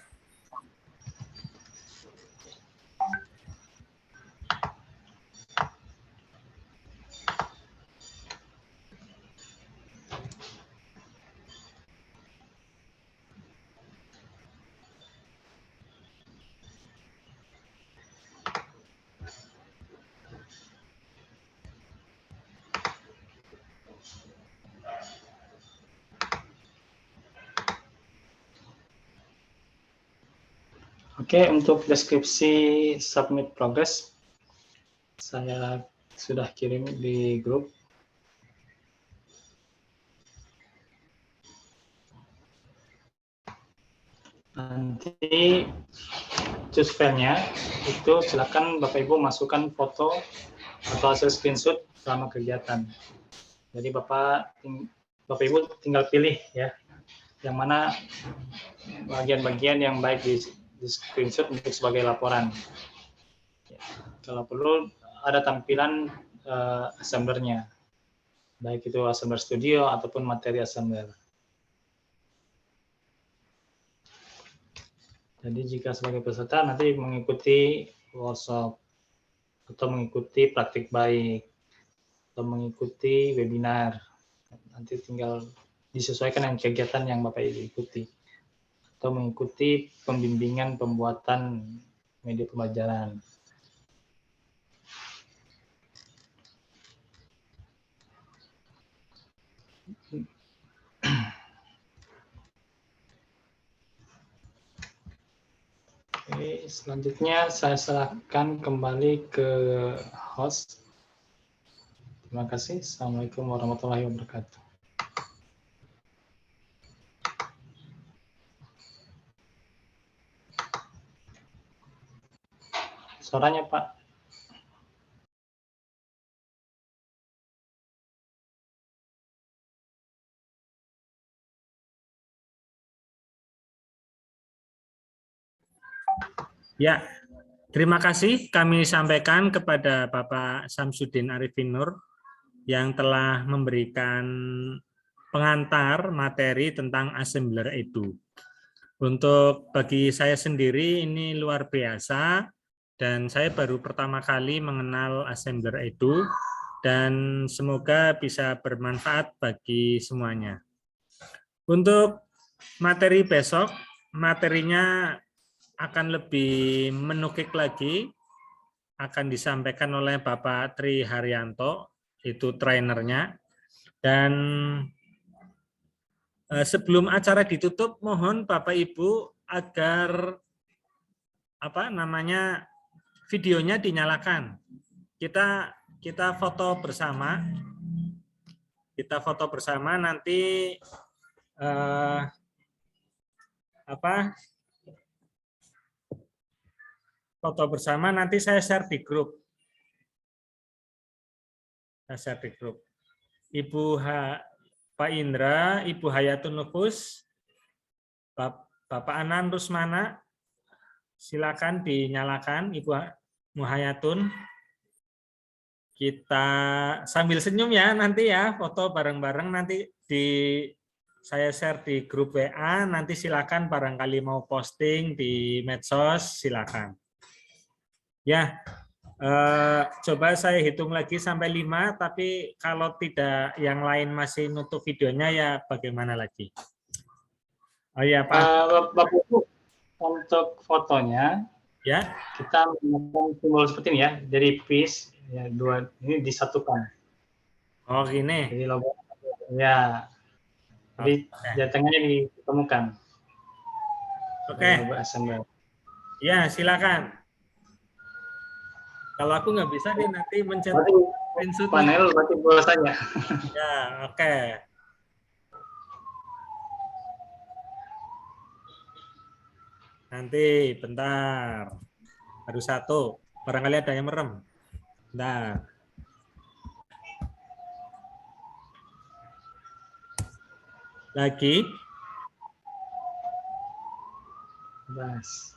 Oke, untuk deskripsi submit progress saya sudah kirim di grup. Nanti choose filenya, itu silakan Bapak Ibu masukkan foto atau hasil screenshot selama kegiatan. Jadi Bapak Ibu tinggal pilih ya, yang mana bagian-bagian yang baik di screenshot untuk sebagai laporan. Kalau perlu ada tampilan assemblernya, baik itu assembler studio ataupun materi assembler. Jadi jika sebagai peserta nanti mengikuti workshop atau mengikuti praktik baik atau mengikuti webinar, nanti tinggal disesuaikan dengan kegiatan yang Bapak Ibu ikuti, atau mengikuti pembimbingan pembuatan media pembelajaran. Oke, selanjutnya saya serahkan kembali ke host. Terima kasih. Assalamualaikum warahmatullahi wabarakatuh. Suaranya, Pak. Ya, terima kasih kami sampaikan kepada Bapak Samsudin Arifin Nur yang telah memberikan pengantar materi tentang Assembler Edu. Untuk bagi saya sendiri ini luar biasa dan saya baru pertama kali mengenal Assembler Edu dan semoga bisa bermanfaat bagi semuanya. Untuk materi besok, materinya akan lebih menukik lagi, akan disampaikan oleh Bapak Tri Haryanto, itu trainernya. Dan sebelum acara ditutup, mohon Bapak Ibu agar videonya dinyalakan. Kita foto bersama. Kita foto bersama nanti foto bersama nanti saya share di grup. Saya share di grup. Pak Indra, Ibu Hayatun Nufus, Bapak Anan Rusmana, silakan dinyalakan Ibu Muhayatun. Kita sambil senyum ya nanti ya, foto bareng-bareng nanti saya share di grup WA, nanti silakan barangkali mau posting di medsos, silakan. Ya, coba saya hitung lagi sampai 5, tapi kalau tidak yang lain masih nutup videonya ya bagaimana lagi? Oh ya Pak. Bapak Ibu, untuk fotonya ya kita menggunakan simbol seperti ini ya, jadi piece ya, dua ini disatukan. Oh gini. Jadi logo ya. Jadi tengahnya ditemukan. Oke. Logo assembler. Ya, silakan. Kalau aku nggak bisa nih nanti mencet screenshot panel berarti bahasanya. Ya, oke. Nanti bentar. Baru satu. Barangkali ada yang merem. Bentar. Lagi. Bas.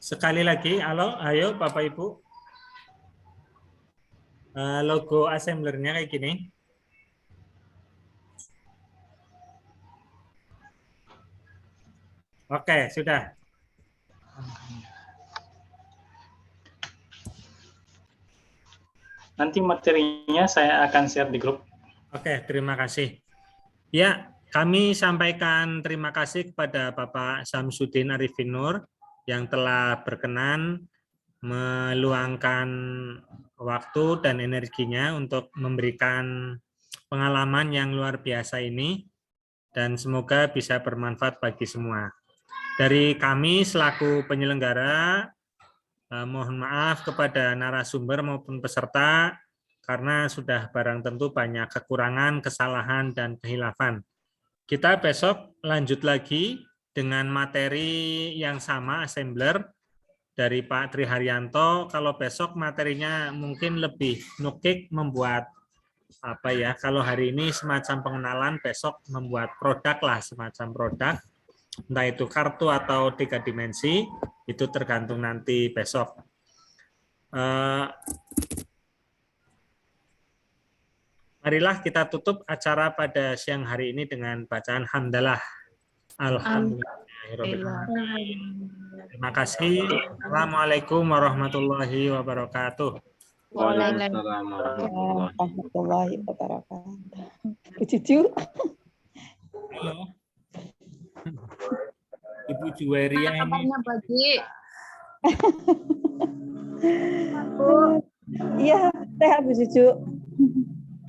Sekali lagi, halo, ayo Bapak Ibu. Logo assemblernya kayak gini. Oke, sudah. Nanti materinya saya akan share di grup. Oke, terima kasih. Ya, kami sampaikan terima kasih kepada Bapak Samsudin Arifin Nur yang telah berkenan meluangkan waktu dan energinya untuk memberikan pengalaman yang luar biasa ini dan semoga bisa bermanfaat bagi semua. Dari kami selaku penyelenggara, mohon maaf kepada narasumber maupun peserta karena sudah barang tentu banyak kekurangan, kesalahan, dan kehilafan. kita besok lanjut lagi dengan materi yang sama, assembler dari Pak Tri Haryanto. Kalau besok materinya mungkin lebih nukik, membuat apa ya, kalau hari ini semacam pengenalan, besok membuat produk lah, semacam produk. Entah itu kartu atau 3 dimensi, itu tergantung nanti besok. Marilah kita tutup acara pada siang hari ini dengan bacaan hamdalah. Alhamdulillah. Terima kasih. Assalamualaikum warahmatullahi wabarakatuh. Waalaikumsalam warahmatullahi Warahmatullahi wabarakatuh. Bu Cucu. Halo. Ibu Juweria ini. Kabarnya Bu Haji? Iya, sehat Bu Cucu.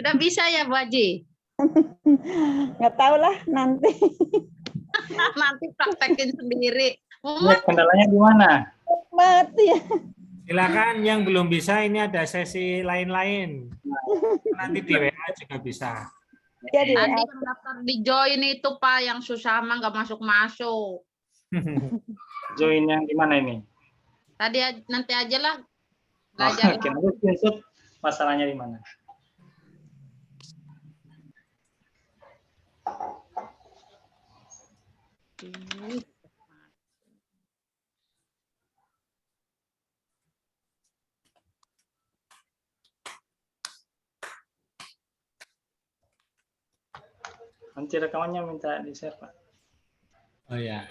Udah bisa ya Bu Haji? Nggak tahu lah nanti. Nanti praktekin sendiri. Ya, kendalanya gimana? Mati ya. Silakan yang belum bisa, ini ada sesi lain-lain. Nanti di WA juga bisa. Jadi Tadi yang daftar di join itu Pak, yang susah mah nggak masuk-masuk. Join yang gimana ini? Tadi nanti aja lah. Oh, Belajar. oke, nanti screenshot masalahnya di mana? Nanti rekamannya minta di-share, Pak. Oh ya.